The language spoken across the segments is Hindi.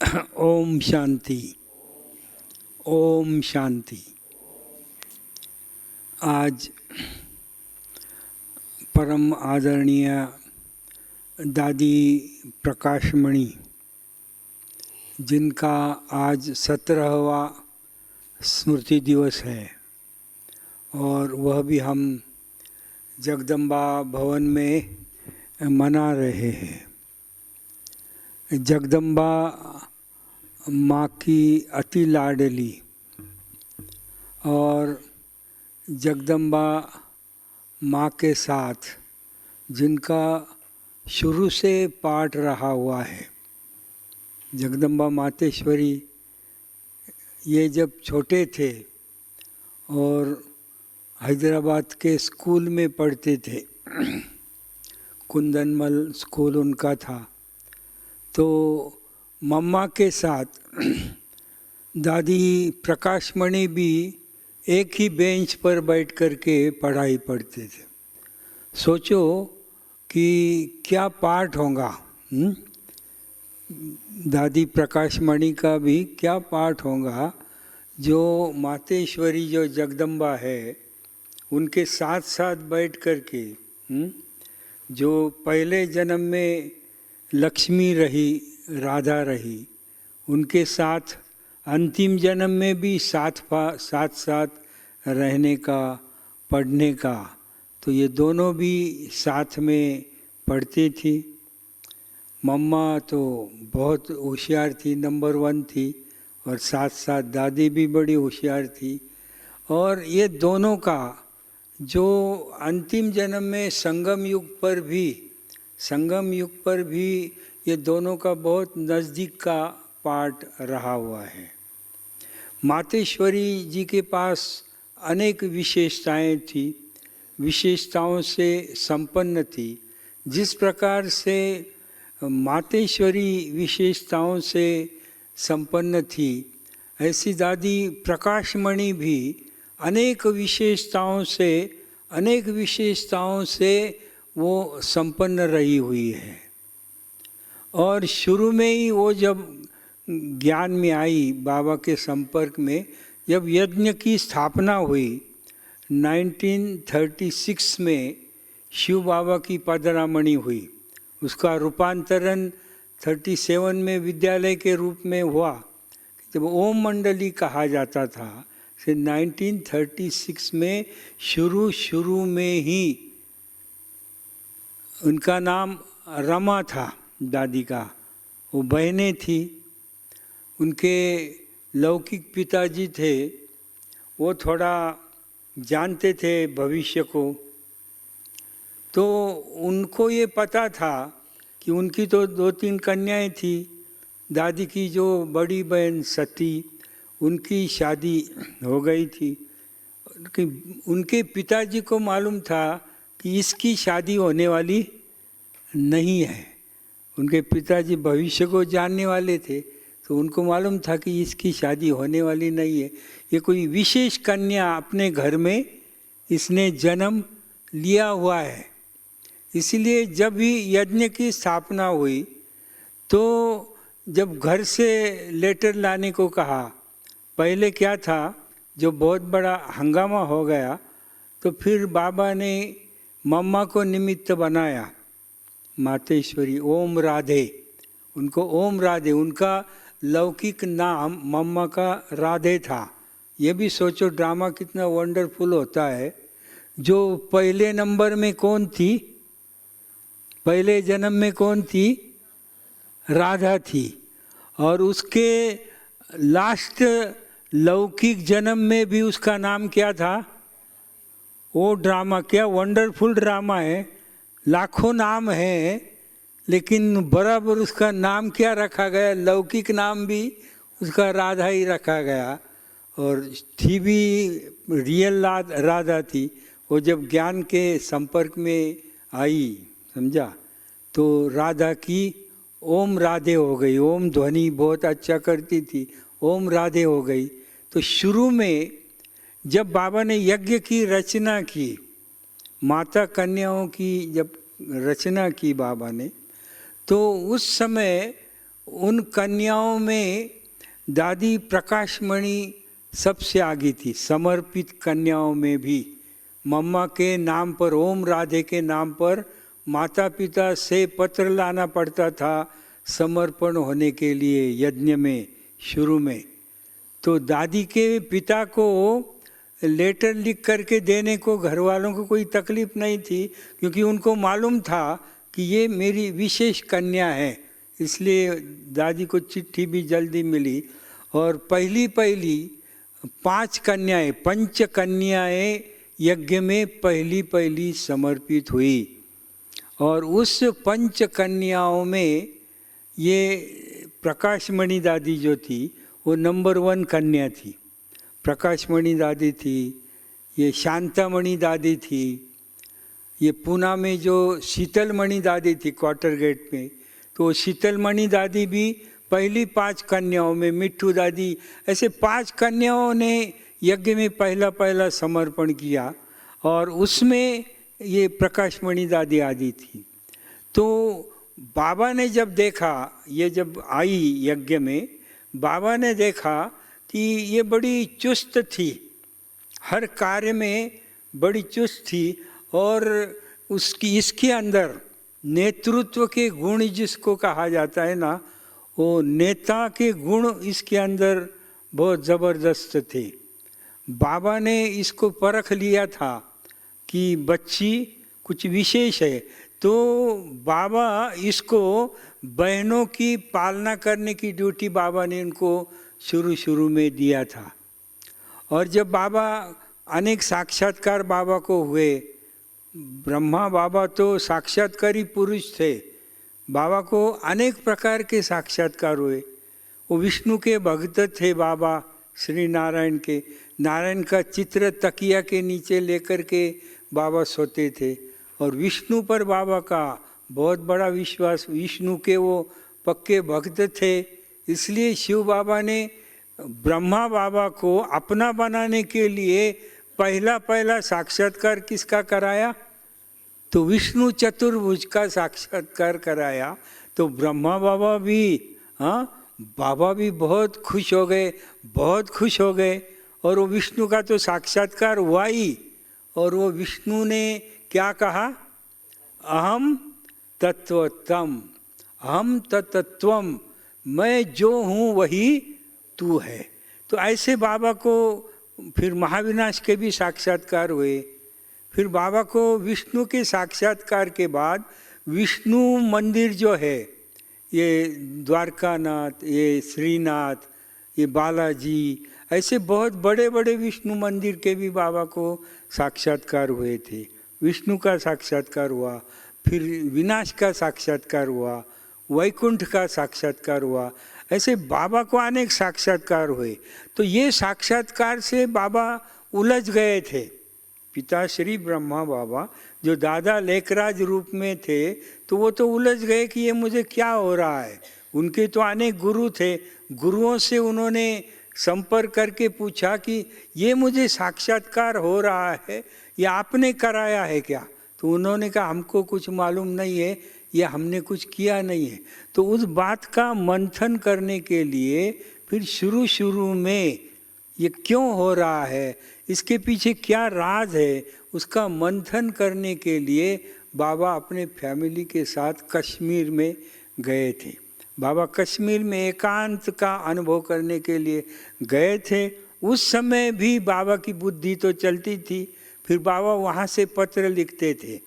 ओम शांति। ओम शांति। आज परम आदरणीय दादी प्रकाशमणि, जिनका आज 17वां स्मृति दिवस है और वह भी हम जगदम्बा भवन में मना रहे हैं। जगदम्बा माँ की अति लाडली और जगदम्बा माँ के साथ जिनका शुरू से पाठ रहा हुआ है। जगदम्बा मातेश्वरी ये जब छोटे थे और हैदराबाद के स्कूल में पढ़ते थे, कुंदनमल स्कूल उनका था, तो मम्मा के साथ दादी प्रकाशमणि भी एक ही बेंच पर बैठ कर के पढ़ाई पढ़ते थे। सोचो कि क्या पाठ होगा। दादी प्रकाशमणि का भी क्या पाठ होगा, जो मातेश्वरी जो जगदम्बा है उनके साथ साथ बैठ कर के, जो पहले जन्म में लक्ष्मी रही, राधा रही, उनके साथ अंतिम जन्म में भी साथ साथ रहने का, पढ़ने का, तो ये दोनों भी साथ में पढ़ती थी। मम्मा तो बहुत होशियार थी, नंबर 1 थी, और साथ साथ दादी भी बड़ी होशियार थी। और ये दोनों का जो अंतिम जन्म में संगम युग पर भी ये दोनों का बहुत नज़दीक का पाठ रहा हुआ है। मातेश्वरी जी के पास अनेक विशेषताएं थी, विशेषताओं से संपन्न थी। जिस प्रकार से मातेश्वरी विशेषताओं से संपन्न थी, ऐसी दादी प्रकाशमणि भी अनेक विशेषताओं से वो संपन्न रही हुई है। और शुरू में ही वो जब ज्ञान में आई, बाबा के संपर्क में, जब यज्ञ की स्थापना हुई 1936 में, शिव बाबा की पदरामणि हुई, उसका रूपांतरण 37 में विद्यालय के रूप में हुआ, जब ओम मंडली कहा जाता था। फिर 1936 में शुरू में ही उनका नाम रमा था, दादी का, वो बहनें थी। उनके लौकिक पिताजी थे, वो थोड़ा जानते थे भविष्य को, तो उनको ये पता था कि उनकी तो 2-3 कन्याएं थी। दादी की जो बड़ी बहन सती, उनकी शादी हो गई थी। उनके पिताजी को मालूम था कि इसकी शादी होने वाली नहीं है। उनके पिताजी भविष्य को जानने वाले थे, तो उनको मालूम था कि इसकी शादी होने वाली नहीं है। ये कोई विशेष कन्या अपने घर में इसने जन्म लिया हुआ है। इसलिए जब भी यज्ञ की स्थापना हुई, तो जब घर से लेटर लाने को कहा, पहले क्या था, जो बहुत बड़ा हंगामा हो गया, तो फिर बाबा ने मम्मा को निमित्त बनाया, मातेश्वरी ओम राधे, उनको ओम राधे, उनका लौकिक नाम मम्मा का राधे था। ये भी सोचो ड्रामा कितना वंडरफुल होता है। जो पहले नंबर में कौन थी, पहले जन्म में कौन थी, राधा थी, और उसके लास्ट लौकिक जन्म में भी उसका नाम क्या था। वो ड्रामा क्या वंडरफुल ड्रामा है। लाखों नाम है, लेकिन बराबर उसका नाम क्या रखा गया, लौकिक नाम भी उसका राधा ही रखा गया। और थी भी रियल राधा थी। वो जब ज्ञान के संपर्क में आई, समझा, तो राधा की ओम राधे हो गई। ओम ध्वनि बहुत अच्छा करती थी, ओम राधे हो गई। तो शुरू में जब बाबा ने यज्ञ की रचना की, माता कन्याओं की जब रचना की बाबा ने, तो उस समय उन कन्याओं में दादी प्रकाशमणि सबसे आगे थी, समर्पित कन्याओं में भी। मम्मा के नाम पर, ओम राधे के नाम पर माता पिता से पत्र लाना पड़ता था समर्पण होने के लिए यज्ञ में शुरू में। तो दादी के पिता को लेटर लिख करके देने को घर वालों को कोई तकलीफ नहीं थी, क्योंकि उनको मालूम था कि ये मेरी विशेष कन्या है, इसलिए दादी को चिट्ठी भी जल्दी मिली। और पहली 5 कन्याएं, 5 कन्याएं यज्ञ में पहली समर्पित हुई। और उस 5 कन्याओं में ये प्रकाशमणि दादी जो थी वो नंबर 1 कन्या थी। प्रकाशमणि दादी थी, ये शांतामणि दादी थी, ये पूना में जो शीतलमणि दादी थी क्वार्टर गेट में, तो शीतलमणि दादी भी पहली 5 कन्याओं में, मिट्ठू दादी, ऐसे 5 कन्याओं ने यज्ञ में पहला समर्पण किया। और उसमें ये प्रकाशमणि दादी आदि थी। तो बाबा ने जब देखा, ये जब आई यज्ञ में, बाबा ने देखा कि ये बड़ी चुस्त थी, हर कार्य में बड़ी चुस्त थी, और इसके अंदर नेतृत्व के गुण जिसको कहा जाता है ना, वो नेता के गुण इसके अंदर बहुत ज़बरदस्त थे। बाबा ने इसको परख लिया था कि बच्ची कुछ विशेष है, तो बाबा इसको बहनों की पालना करने की ड्यूटी बाबा ने इनको शुरू में दिया था। और जब बाबा, अनेक साक्षात्कार बाबा को हुए, ब्रह्मा बाबा तो साक्षात्कारी पुरुष थे, बाबा को अनेक प्रकार के साक्षात्कार हुए। वो विष्णु के भक्त थे बाबा, श्री नारायण के, नारायण का चित्र तकिया के नीचे लेकर के बाबा सोते थे। और विष्णु पर बाबा का बहुत बड़ा विश्वास, विष्णु के वो पक्के भक्त थे, इसलिए शिव बाबा ने ब्रह्मा बाबा को अपना बनाने के लिए पहला साक्षात्कार किसका कराया? तो विष्णु चतुर्भुज का साक्षात्कार कराया। तो ब्रह्मा बाबा भी, बाबा भी बहुत खुश हो गए, और वो विष्णु का तो साक्षात्कार हुआ ही। और वो विष्णु ने क्या कहा? अहम तत्वतम, अहम तत्वम, मैं जो हूँ वही तू है। तो ऐसे बाबा को फिर महाविनाश के भी साक्षात्कार हुए। फिर बाबा को विष्णु के साक्षात्कार के बाद विष्णु मंदिर जो है, ये द्वारकानाथ, ये श्रीनाथ, ये बालाजी, ऐसे बहुत बड़े विष्णु मंदिर के भी बाबा को साक्षात्कार हुए थे। विष्णु का साक्षात्कार हुआ, फिर विनाश का साक्षात्कार हुआ, वैकुंठ का साक्षात्कार हुआ, ऐसे बाबा को अनेक साक्षात्कार हुए। तो ये साक्षात्कार से बाबा उलझ गए थे। पिता श्री ब्रह्मा बाबा जो दादा लेखराज रूप में थे, तो वो तो उलझ गए कि ये मुझे क्या हो रहा है। उनके तो अनेक गुरु थे, गुरुओं से उन्होंने संपर्क करके पूछा कि ये मुझे साक्षात्कार हो रहा है, ये आपने कराया है क्या? तो उन्होंने कहा हमको कुछ मालूम नहीं है, ये हमने कुछ किया नहीं है। तो उस बात का मंथन करने के लिए फिर शुरू में ये क्यों हो रहा है, इसके पीछे क्या राज है, उसका मंथन करने के लिए बाबा अपने फैमिली के साथ कश्मीर में गए थे। बाबा कश्मीर में एकांत का अनुभव करने के लिए गए थे। उस समय भी बाबा की बुद्धि तो चलती थी, फिर बाबा वहाँ से पत्र लिखते थे।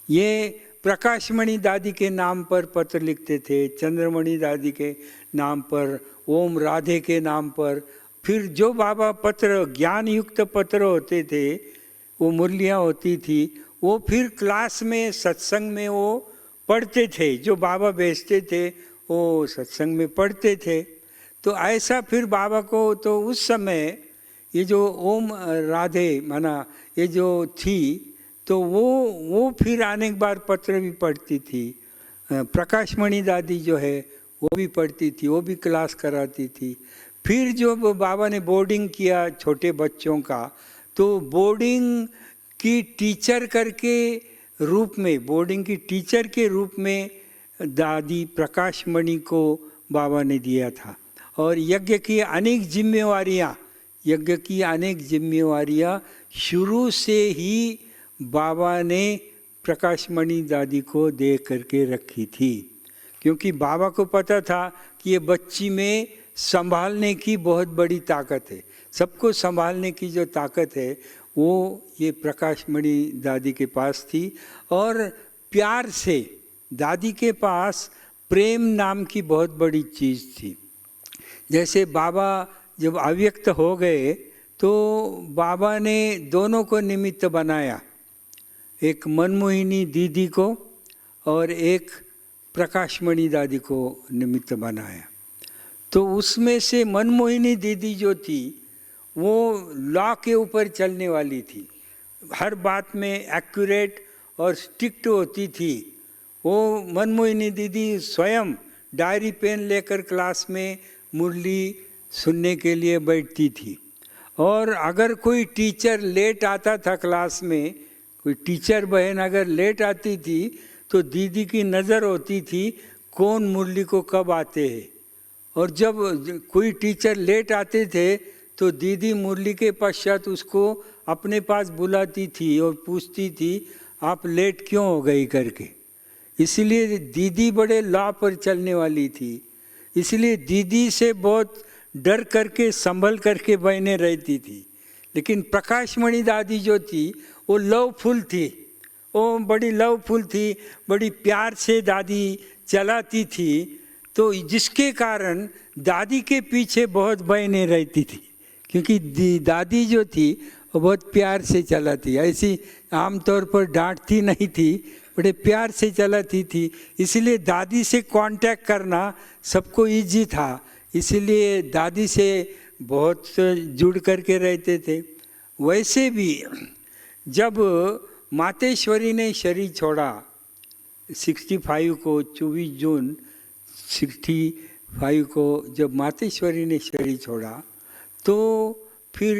ये प्रकाशमणि दादी के नाम पर पत्र लिखते थे, चंद्रमणि दादी के नाम पर, ओम राधे के नाम पर। फिर जो बाबा पत्र, ज्ञान युक्त पत्र होते थे, वो मुरलियाँ होती थी, वो फिर क्लास में सत्संग में वो पढ़ते थे। जो बाबा भेजते थे वो सत्संग में पढ़ते थे। तो ऐसा फिर बाबा को तो उस समय ये जो ओम राधे माना ये जो थी, तो वो फिर अनेक बार पत्र भी पढ़ती थी। प्रकाशमणि दादी जो है वो भी पढ़ती थी, वो भी क्लास कराती थी। फिर जो बाबा ने बोर्डिंग किया छोटे बच्चों का, तो बोर्डिंग की टीचर करके रूप में, बोर्डिंग की टीचर के रूप में दादी प्रकाशमणि को बाबा ने दिया था। और यज्ञ की अनेक जिम्मेवारियाँ शुरू से ही बाबा ने प्रकाशमणि दादी को दे करके रखी थी, क्योंकि बाबा को पता था कि ये बच्ची में संभालने की बहुत बड़ी ताकत है, सबको संभालने की जो ताकत है वो ये प्रकाशमणि दादी के पास थी। और प्यार से दादी के पास प्रेम नाम की बहुत बड़ी चीज़ थी। जैसे बाबा जब अव्यक्त हो गए तो बाबा ने दोनों को निमित्त बनाया, एक मनमोहिनी दीदी को और एक प्रकाशमणि दादी को निमित्त बनाया। तो उसमें से मनमोहिनी दीदी जो थी वो लॉ के ऊपर चलने वाली थी, हर बात में एक्यूरेट और स्ट्रिक्ट होती थी। वो मनमोहिनी दीदी स्वयं डायरी पेन लेकर क्लास में मुरली सुनने के लिए बैठती थी। और अगर कोई टीचर लेट आता था क्लास में, कोई टीचर बहन अगर लेट आती थी तो दीदी की नज़र होती थी कौन मुरली को कब आते हैं। और जब कोई टीचर लेट आते थे तो दीदी मुरली के पश्चात उसको अपने पास बुलाती थी और पूछती थी आप लेट क्यों हो गई करके। इसलिए दीदी बड़े लॉ पर चलने वाली थी, इसलिए दीदी से बहुत डर करके संभल करके बहने रहती थी। लेकिन प्रकाशमणि दादी जो थी वो लवफुल थी, वो बड़ी लवफुल थी, बड़ी प्यार से दादी चलाती थी। तो जिसके कारण दादी के पीछे बहुत बहने रहती थी, क्योंकि दादी जो थी वो बहुत प्यार से चलाती, ऐसी आमतौर पर डांटती नहीं थी, बड़े प्यार से चलाती थी। इसलिए दादी से कांटेक्ट करना सबको इजी था, इसलिए दादी से बहुत जुड़ करके रहते थे। वैसे भी जब मातेश्वरी ने शरीर छोड़ा 65 को, 24 जून 65 को जब मातेश्वरी ने शरीर छोड़ा तो फिर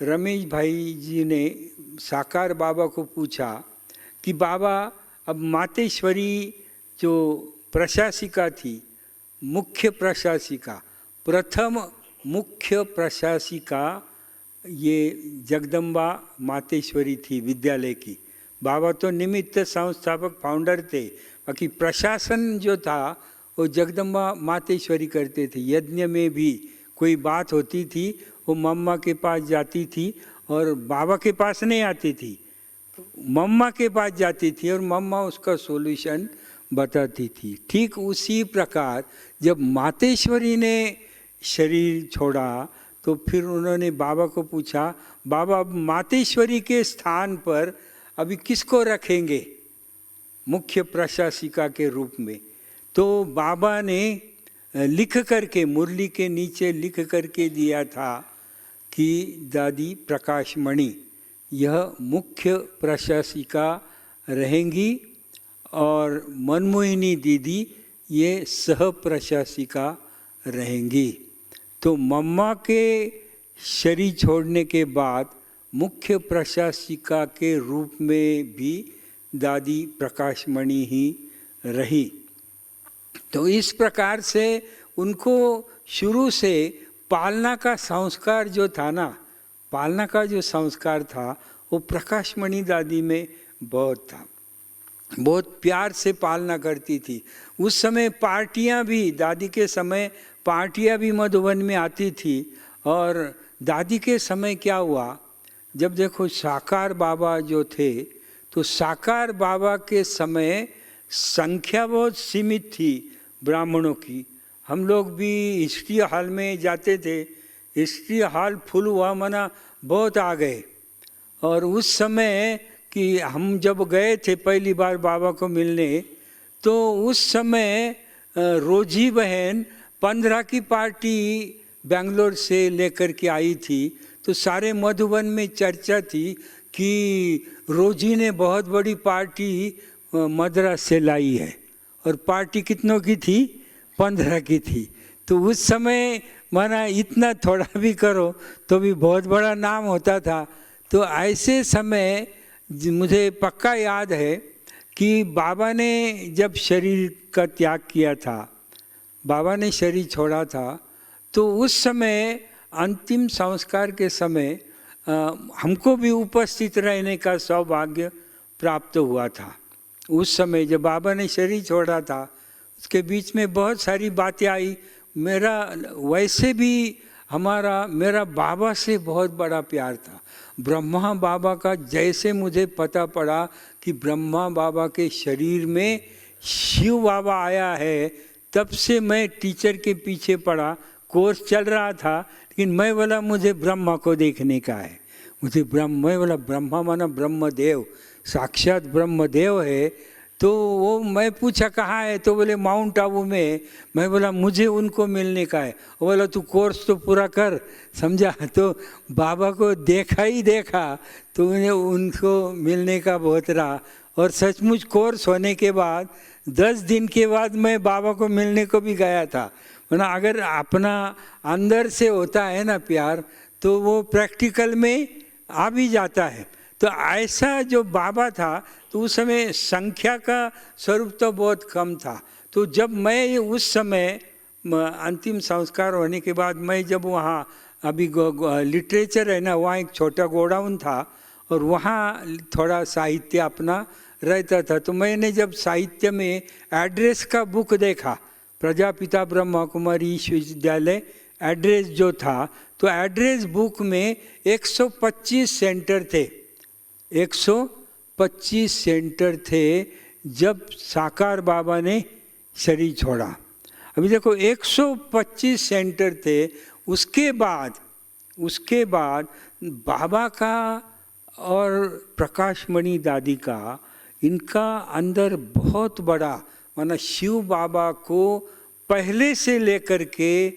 रमेश भाई जी ने साकार बाबा को पूछा कि बाबा अब मातेश्वरी जो प्रशासिका थी, मुख्य प्रशासिका, प्रथम मुख्य प्रशासिका ये जगदम्बा मातेश्वरी थी विद्यालय की। बाबा तो निमित्त संस्थापक फाउंडर थे, बाकी प्रशासन जो था वो जगदम्बा मातेश्वरी करते थे। यज्ञ में भी कोई बात होती थी वो मम्मा के पास जाती थी और बाबा के पास नहीं आती थी, मम्मा के पास जाती थी और मम्मा उसका सॉल्यूशन बताती थी। ठीक उसी प्रकार जब मातेश्वरी ने शरीर छोड़ा तो फिर उन्होंने बाबा को पूछा बाबा अब मातेश्वरी के स्थान पर अभी किसको रखेंगे मुख्य प्रशासिका के रूप में। तो बाबा ने लिख करके मुरली के नीचे लिख करके दिया था कि दादी प्रकाशमणि यह मुख्य प्रशासिका रहेंगी और मनमोहिनी दीदी ये सह प्रशासिका रहेंगी। तो मम्मा के शरीर छोड़ने के बाद मुख्य प्रशासिका के रूप में भी दादी प्रकाशमणि ही रही। तो इस प्रकार से उनको शुरू से पालना का संस्कार जो था ना, पालना का जो संस्कार था वो प्रकाशमणि दादी में बहुत था, बहुत प्यार से पालना करती थी। उस समय पार्टियां भी, दादी के समय पार्टियां भी मधुबन में आती थी। और दादी के समय क्या हुआ, जब देखो साकार बाबा जो थे तो साकार बाबा के समय संख्या बहुत सीमित थी ब्राह्मणों की। हम लोग भी हिस्ट्री हॉल में जाते थे, हिस्ट्री हॉल फुल हुआ मना बहुत आ गए। और उस समय कि हम जब गए थे पहली बार बाबा को मिलने तो उस समय रोजी बहन 15 की पार्टी बेंगलोर से लेकर के आई थी। तो सारे मधुबन में चर्चा थी कि रोजी ने बहुत बड़ी पार्टी मद्रास से लाई है। और पार्टी कितनों की थी, 15 की थी। तो उस समय माना इतना थोड़ा भी करो तो भी बहुत बड़ा नाम होता था। तो ऐसे समय मुझे पक्का याद है कि बाबा ने जब शरीर का त्याग किया था बाबा ने शरीर छोड़ा था, तो उस समय अंतिम संस्कार के समय हमको भी उपस्थित रहने का सौभाग्य प्राप्त हुआ था। उस समय जब बाबा ने शरीर छोड़ा था, उसके बीच में बहुत सारी बातें आई। मेरा वैसे भी मेरा बाबा से बहुत बड़ा प्यार था। ब्रह्मा बाबा का जैसे मुझे पता पड़ा कि ब्रह्मा बाबा के शरीर में शिव बाबा आया है, तब से मैं टीचर के पीछे पड़ा। कोर्स चल रहा था, लेकिन मैं बोला मुझे ब्रह्मा को देखने का है। मैं बोला ब्रह्मा माना ब्रह्मदेव, साक्षात ब्रह्मदेव है। तो वो मैं पूछा कहाँ है, तो बोले माउंट आबू में। मैं बोला मुझे उनको मिलने का है। वो बोला तू कोर्स तो पूरा कर, समझा। तो बाबा को देखा ही देखा, तो उन्हें उनको मिलने का बहुत रहा। और सचमुच कोर्स होने के बाद 10 दिन के बाद मैं बाबा को मिलने को भी गया था। वरना अगर अपना अंदर से होता है ना प्यार, तो वो प्रैक्टिकल में आ भी जाता है। तो ऐसा जो बाबा था, तो उस समय संख्या का स्वरूप तो बहुत कम था। तो जब मैं उस समय अंतिम संस्कार होने के बाद मैं जब वहाँ अभी लिटरेचर है ना, वहाँ एक छोटा गोडाउन था और वहाँ थोड़ा साहित्य अपना रहता था। तो मैंने जब साहित्य में एड्रेस का बुक देखा, प्रजापिता ब्रह्मा कुमारी विश्वविद्यालय एड्रेस जो था, तो एड्रेस बुक में 125 सेंटर थे। 125 सेंटर थे जब साकार बाबा ने शरीर छोड़ा। अभी देखो 125 सेंटर थे। उसके बाद बाबा का और प्रकाशमणि दादी का, इनका अंदर बहुत बड़ा, माना शिव बाबा को पहले से लेकर के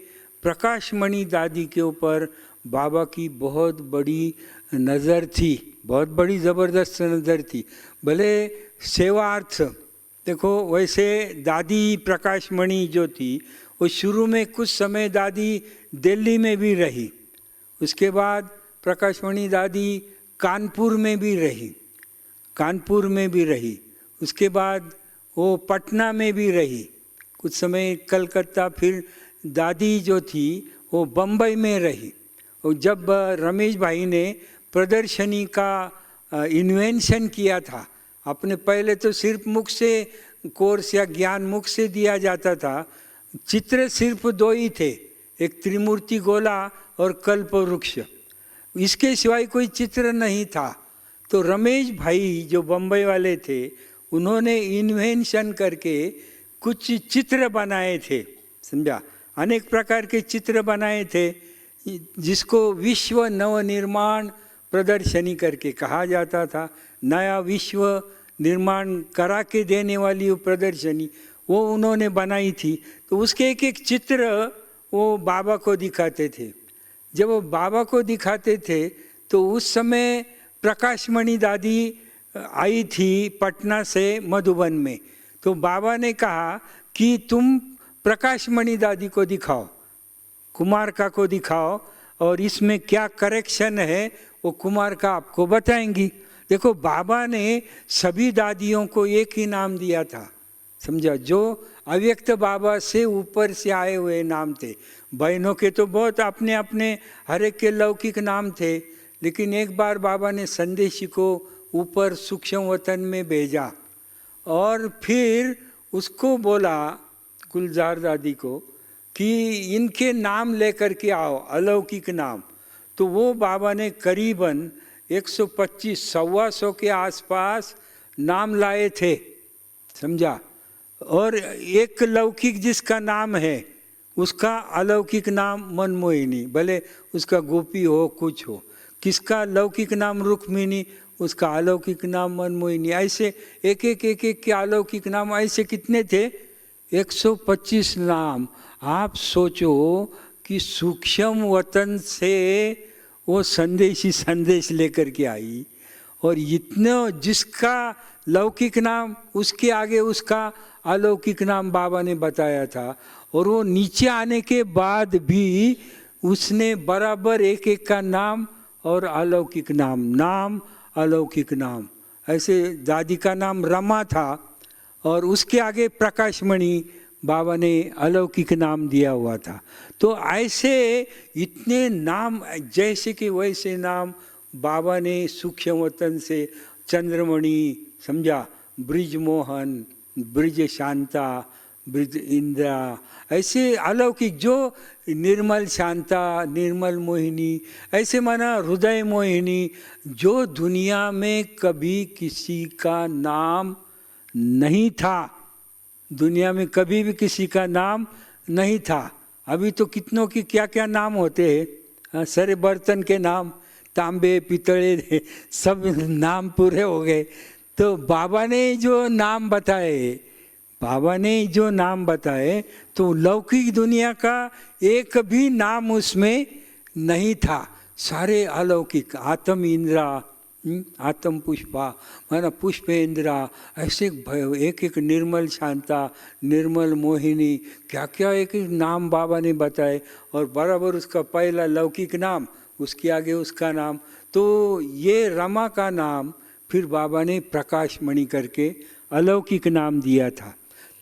प्रकाशमणि दादी के ऊपर बाबा की बहुत बड़ी नज़र थी, बहुत बड़ी ज़बरदस्त नज़र थी। भले सेवार्थ देखो, वैसे दादी प्रकाशमणि जो थी वो शुरू में कुछ समय दादी दिल्ली में भी रही, उसके बाद प्रकाशमणि दादी कानपुर में भी रही, उसके बाद वो पटना में भी रही, कुछ समय कलकत्ता, फिर दादी जो थी वो बम्बई में रही। और जब रमेश भाई ने प्रदर्शनी का इन्वेंशन किया था, अपने पहले तो सिर्फ मुख से कोर्स या ज्ञान मुख से दिया जाता था, चित्र सिर्फ 2 ही थे, एक त्रिमूर्ति गोला और कल्प वृक्ष, इसके सिवाय कोई चित्र नहीं था। तो रमेश भाई जो बम्बई वाले थे, उन्होंने इन्वेंशन करके कुछ चित्र बनाए थे, समझा, अनेक प्रकार के चित्र बनाए थे, जिसको विश्व नवनिर्माण प्रदर्शनी करके कहा जाता था। नया विश्व निर्माण करा के देने वाली वो प्रदर्शनी, वो उन्होंने बनाई थी। तो उसके एक एक चित्र वो बाबा को दिखाते थे। जब वो बाबा को दिखाते थे तो उस समय प्रकाशमणि दादी आई थी पटना से मधुबन में। तो बाबा ने कहा कि तुम प्रकाशमणि दादी को दिखाओ, कुमार का को दिखाओ, और इसमें क्या करेक्शन है वो कुमार का आपको बताएंगी। देखो, बाबा ने सभी दादियों को एक ही नाम दिया था, समझा, जो अव्यक्त बाबा से ऊपर से आए हुए नाम थे। बहनों के तो बहुत अपने अपने हर एक के लौकिक नाम थे, लेकिन एक बार बाबा ने संदेशी को ऊपर सूक्ष्म वतन में भेजा और फिर उसको बोला, गुलजार दादी को, कि इनके नाम लेकर के आओ, अलौकिक नाम। तो वो बाबा ने करीबन 125-125 के आसपास नाम लाए थे, समझा। और एक लौकिक जिसका नाम है उसका अलौकिक नाम मनमोहिनी, भले उसका गोपी हो कुछ हो। किसका लौकिक नाम रुक्मिणी, उसका अलौकिक नाम मनमोहिनी। ऐसे एक एक के अलौकिक नाम, ऐसे कितने थे? 125 नाम। आप सोचो कि सूक्ष्म वतन से वो संदेशी संदेश लेकर के आई, और इतना जिसका लौकिक नाम, उसके आगे उसका अलौकिक नाम बाबा ने बताया था। और वो नीचे आने के बाद भी उसने बराबर एक एक का नाम और अलौकिक नाम अलौकिक नाम। ऐसे दादी का नाम रमा था और उसके आगे प्रकाशमणि, बाबा ने अलौकिक नाम दिया हुआ था। तो ऐसे इतने नाम, जैसे कि वैसे नाम बाबा ने सूक्ष्म वतन से चंद्रमणि, समझा, ब्रिजमोहन, ब्रिज शांता, ब्रिज इंद्रा, ऐसे अलौकिक, जो निर्मल शांता, निर्मल मोहिनी, ऐसे माना हृदय मोहिनी, जो दुनिया में कभी किसी का नाम नहीं था, दुनिया में कभी भी किसी का नाम नहीं था। अभी तो कितनों की क्या क्या नाम होते हैं, सारे बर्तन के नाम, तांबे पितले सब नाम पूरे हो गए। तो बाबा ने जो नाम बताए, बाबा ने जो नाम बताए, तो लौकिक दुनिया का एक भी नाम उसमें नहीं था, सारे अलौकिक। आत्म इंद्रा, आत्म पुष्पा, माना पुष्पेंद्रा, ऐसे एक एक निर्मल शांता, निर्मल मोहिनी, क्या क्या एक एक नाम बाबा ने बताए। और बराबर उसका पहला लौकिक नाम, उसके आगे उसका नाम। तो ये रमा का नाम फिर बाबा ने प्रकाशमणि करके अलौकिक नाम दिया था।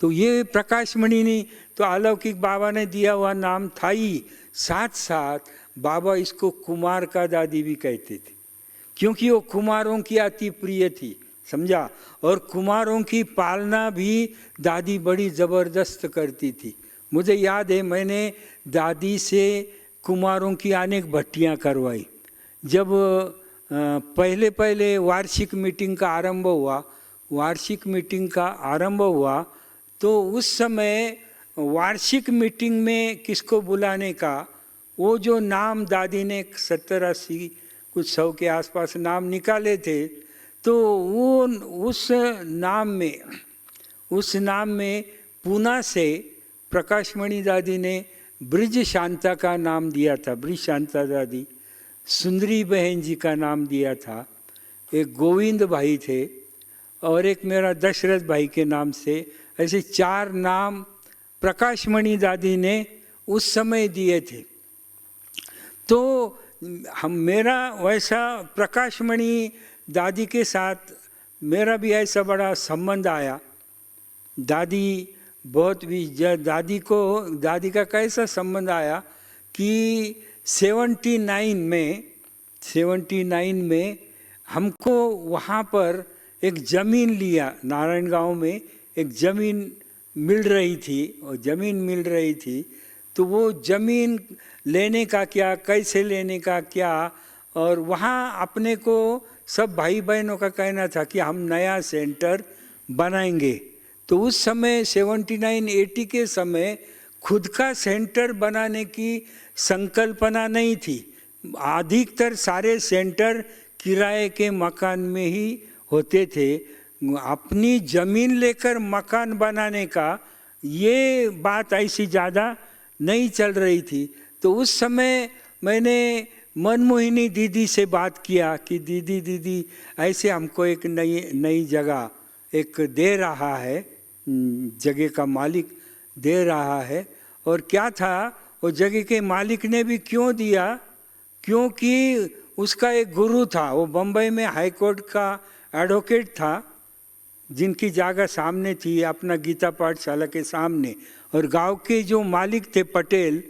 तो ये प्रकाशमणि नहीं तो अलौकिक बाबा ने दिया हुआ नाम था ही। साथ साथ बाबा इसको कुमार का दादी भी कहते थे, क्योंकि वो कुमारों की अति प्रिय थी, समझा। और कुमारों की पालना भी दादी बड़ी ज़बरदस्त करती थी। मुझे याद है, मैंने दादी से कुमारों की अनेक भट्टियाँ करवाई। जब पहले पहले वार्षिक मीटिंग का आरंभ हुआ, वार्षिक मीटिंग का आरंभ हुआ, तो उस समय वार्षिक मीटिंग में किसको बुलाने का, वो जो नाम दादी ने 70-80 कुछ 100 के आसपास नाम निकाले थे, तो वो उस नाम में पूना से प्रकाशमणि दादी ने ब्रिज शांता का नाम दिया था, ब्रिज शांता दादी। सुंदरी बहन जी का नाम दिया था, एक गोविंद भाई थे, और एक मेरा दशरथ भाई के नाम से, ऐसे 4 नाम प्रकाशमणि दादी ने उस समय दिए थे। तो मेरा वैसा प्रकाशमणि दादी के साथ मेरा भी ऐसा बड़ा संबंध आया। दादी बहुत भी, दादी का कैसा संबंध आया कि 79 में हमको वहाँ पर एक ज़मीन लिया, नारायण गांव में एक ज़मीन मिल रही थी। तो वो ज़मीन लेने का क्या, कैसे लेने का क्या, और वहाँ अपने को सब भाई बहनों का कहना था कि हम नया सेंटर बनाएंगे। तो उस समय 79-80 के समय खुद का सेंटर बनाने की संकल्पना नहीं थी। अधिकतर सारे सेंटर किराए के मकान में ही होते थे। अपनी ज़मीन लेकर मकान बनाने का ये बात ऐसी ज़्यादा नहीं चल रही थी। तो उस समय मैंने मनमोहिनी दीदी से बात किया कि दीदी ऐसे हमको एक नई जगह एक दे रहा है, जगह का मालिक दे रहा है। और क्या था, वो जगह के मालिक ने भी क्यों दिया, क्योंकि उसका एक गुरु था, वो बम्बई में हाई कोर्ट का एडवोकेट था, जिनकी जगह सामने थी अपना गीता पाठशाला के सामने। और गांव के जो मालिक थे पटेल,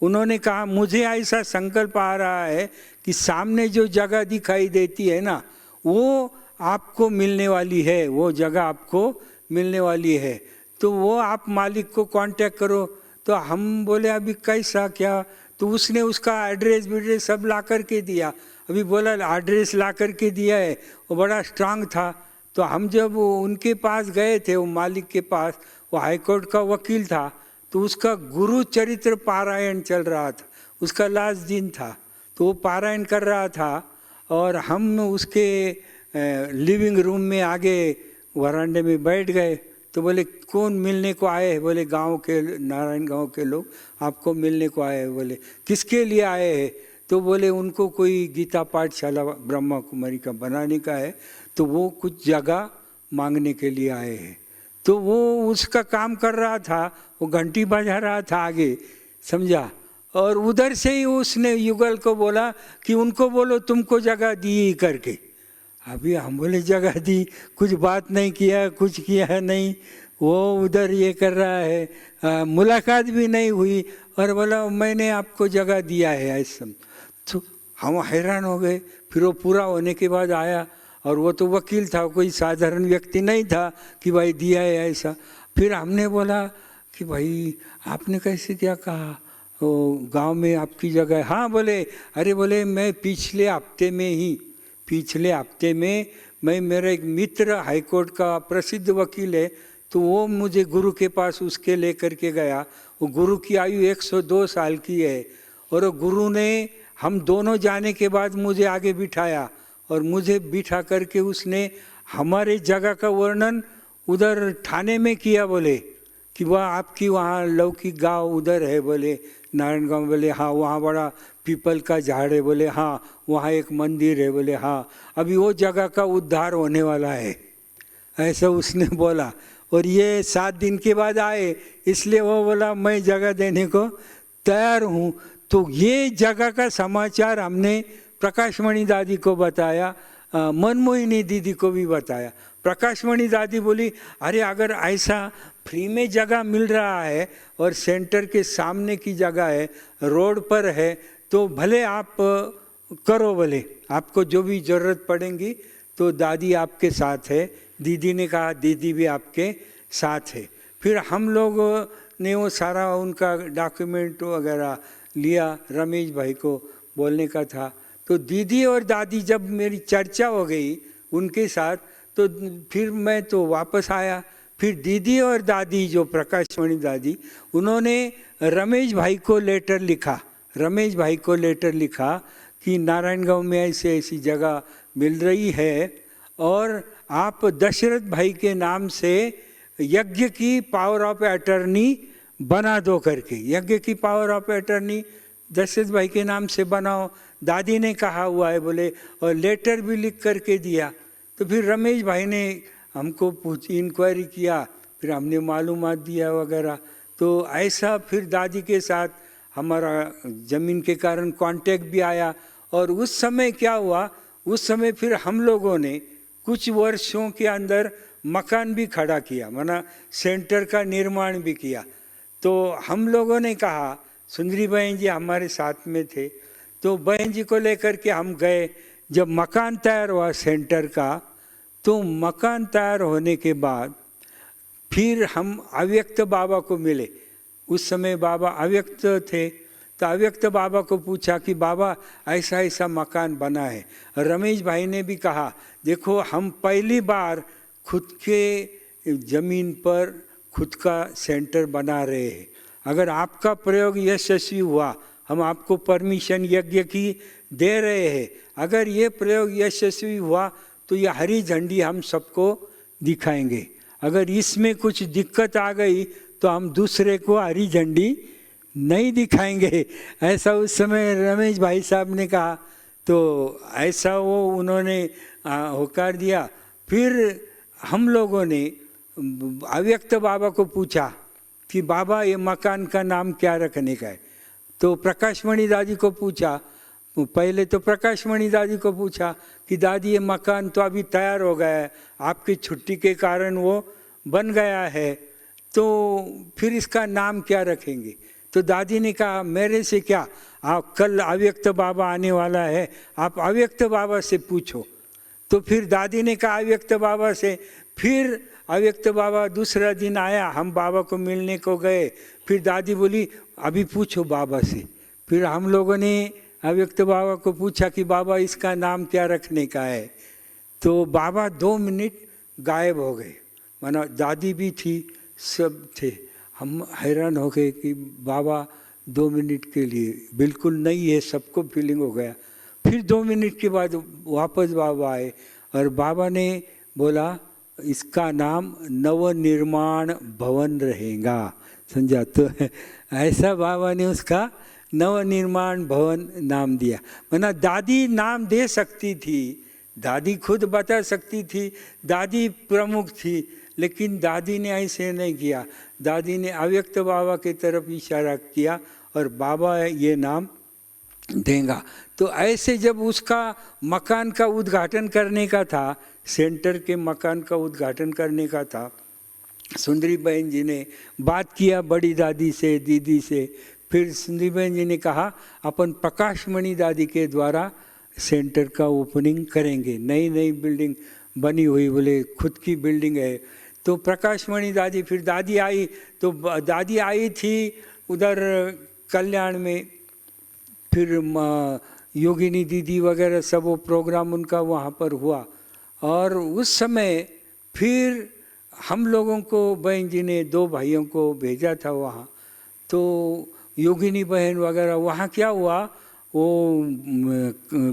उन्होंने कहा मुझे ऐसा संकल्प आ रहा है कि सामने जो जगह दिखाई देती है ना, वो आपको मिलने वाली है, वो जगह आपको मिलने वाली है, तो वो आप मालिक को कांटेक्ट करो। तो हम बोले अभी कैसा क्या, तो उसने उसका एड्रेस सब ला कर के दिया। अभी बोला एड्रेस ला कर के दिया है, वो बड़ा स्ट्रांग था। तो हम जब उनके पास गए थे, वो मालिक के पास, वो हाईकोर्ट का वकील था, तो उसका गुरु चरित्र पारायण चल रहा था, उसका लास्ट दिन था, तो वो पारायण कर रहा था। और हम उसके लिविंग रूम में आगे वरांडे में बैठ गए। तो बोले कौन मिलने को आए हैं? बोले गांव के, नारायण गांव के लोग आपको मिलने को आए हैं। बोले किसके लिए आए हैं? तो बोले उनको कोई गीता पाठशाला ब्रह्मा कुमारी का बनाने का है, तो वो कुछ जगह मांगने के लिए आए हैं। तो वो उसका काम कर रहा था, वो घंटी बजा रहा था आगे, समझा। और उधर से ही उसने युगल को बोला कि उनको बोलो तुमको जगह दी करके। अभी हम बोले जगह दी, कुछ बात नहीं किया, कुछ किया है नहीं। वो उधर ये कर रहा है, मुलाकात भी नहीं हुई, और बोला मैंने आपको जगह दिया है ऐसा। तो हम हैरान हो गए। फिर वो पूरा होने के बाद आया, और वो तो वकील था, कोई साधारण व्यक्ति नहीं था कि भाई दिया है ऐसा। फिर हमने बोला कि भाई आपने कैसे क्या कहा, वो गांव में आपकी जगह है? हाँ बोले, अरे बोले मैं पिछले हफ्ते में मैं, मेरा एक मित्र हाईकोर्ट का प्रसिद्ध वकील है, तो वो मुझे गुरु के पास उसके लेकर के गया। वो गुरु की आयु 102 साल की है, और वो गुरु ने हम दोनों जाने के बाद मुझे आगे बिठाया, और मुझे बिठा करके उसने हमारे जगह का वर्णन उधर थाने में किया। बोले कि वह आपकी वहाँ लौकिक गांव उधर है, बोले नारायण गांव। बोले हाँ, वहाँ बड़ा पीपल का झाड़ है। बोले हाँ, वहाँ एक मंदिर है। बोले हाँ, अभी वो जगह का उद्धार होने वाला है, ऐसा उसने बोला। और ये 7 दिन के बाद आए, इसलिए वो बोला मैं जगह देने को तैयार हूँ। तो ये जगह का समाचार हमने प्रकाशमणि दादी को बताया, मनमोहिनी दीदी को भी बताया। प्रकाशमणि दादी बोली अरे अगर ऐसा फ्री में जगह मिल रहा है और सेंटर के सामने की जगह है, रोड पर है, तो भले आप करो, बोले आपको जो भी ज़रूरत पड़ेगी तो दादी आपके साथ है। दीदी ने कहा दीदी भी आपके साथ है। फिर हम लोग ने वो सारा उनका डॉक्यूमेंट वगैरह लिया, रमेश भाई को बोलने का था। तो दीदी और दादी जब मेरी चर्चा हो गई उनके साथ, तो फिर मैं तो वापस आया। फिर दीदी और दादी जो प्रकाशमणि दादी, उन्होंने रमेश भाई को लेटर लिखा कि नारायणगांव में ऐसी ऐसी जगह मिल रही है, और आप दशरथ भाई के नाम से यज्ञ की पावर ऑफ अटर्नी बना दो करके। यज्ञ की पावर ऑफ अटर्नी दशरथ भाई के नाम से बनाओ, दादी ने कहा हुआ है बोले, और लेटर भी लिख करके दिया। तो फिर रमेश भाई ने हमको इंक्वायरी किया, फिर हमने मालूमात दिया वगैरह। तो ऐसा फिर दादी के साथ हमारा ज़मीन के कारण कांटेक्ट भी आया। और उस समय क्या हुआ, उस समय फिर हम लोगों ने कुछ वर्षों के अंदर मकान भी खड़ा किया, माना सेंटर का निर्माण भी किया। तो हम लोगों ने कहा, सुंदरी बहन जी हमारे साथ में थे, तो बहन जी को लेकर के हम गए। जब मकान तैयार हुआ सेंटर का, तो मकान तैयार होने के बाद फिर हम अव्यक्त बाबा को मिले। उस समय बाबा अव्यक्त थे, तो अव्यक्त बाबा को पूछा कि बाबा ऐसा ऐसा मकान बना है। रमेश भाई ने भी कहा देखो हम पहली बार खुद के ज़मीन पर खुद का सेंटर बना रहे हैं, अगर आपका प्रयोग यशस्वी हुआ, हम आपको परमिशन यज्ञ की दे रहे हैं, अगर ये प्रयोग यशस्वी हुआ तो ये हरी झंडी हम सबको दिखाएंगे। अगर इसमें कुछ दिक्कत आ गई तो हम दूसरे को हरी झंडी नहीं दिखाएंगे, ऐसा उस समय रमेश भाई साहब ने कहा। तो ऐसा वो उन्होंने होकार दिया। फिर हम लोगों ने अव्यक्त बाबा को पूछा कि बाबा ये मकान का नाम क्या रखने का है। तो प्रकाशमणि दादी को पूछा, पहले तो प्रकाशमणि दादी को पूछा कि दादी ये मकान तो अभी तैयार हो गया है, आपकी छुट्टी के कारण वो बन गया है, तो फिर इसका नाम क्या रखेंगे। तो दादी ने कहा मेरे से क्या, आप कल अव्यक्त बाबा आने वाला है, आप अव्यक्त बाबा से पूछो। तो फिर दादी ने कहा अव्यक्त बाबा से। फिर अव्यक्त बाबा दूसरा दिन आया, हम बाबा को मिलने को गए। फिर दादी बोली अभी पूछो बाबा से। फिर हम लोगों ने अव्यक्त बाबा को पूछा कि बाबा इसका नाम क्या रखने का है। तो बाबा 2 मिनट गायब हो गए, माना दादी भी थी, सब थे। हम हैरान हो गए कि बाबा 2 मिनट के लिए बिल्कुल नहीं है, सबको फीलिंग हो गया। फिर 2 मिनट के बाद वापस बाबा आए और बाबा ने बोला इसका नाम नवनिर्माण भवन रहेगा, समझा। तो ऐसा बाबा ने उसका नवनिर्माण भवन नाम दिया। वरना दादी नाम दे सकती थी, दादी खुद बता सकती थी, दादी प्रमुख थी, लेकिन दादी ने ऐसे नहीं किया। दादी ने अव्यक्त बाबा की तरफ इशारा किया और बाबा ये नाम देगा। तो ऐसे जब उसका मकान का उद्घाटन करने का था, सेंटर के मकान का उद्घाटन करने का था, सुंदरी बहन जी ने बात किया बड़ी दादी से, दीदी से। फिर सुंदरी बहन जी ने कहा अपन प्रकाशमणि दादी के द्वारा सेंटर का ओपनिंग करेंगे। नई नई बिल्डिंग बनी हुई, बोले खुद की बिल्डिंग है। तो प्रकाशमणि दादी, फिर दादी आई, तो दादी आई थी उधर कल्याण में, फिर योगिनी दीदी वगैरह सब वो प्रोग्राम उनका वहाँ पर हुआ। और उस समय फिर हम लोगों को बहन जी ने 2 भाइयों को भेजा था वहाँ। तो योगिनी बहन वगैरह, वहाँ क्या हुआ, वो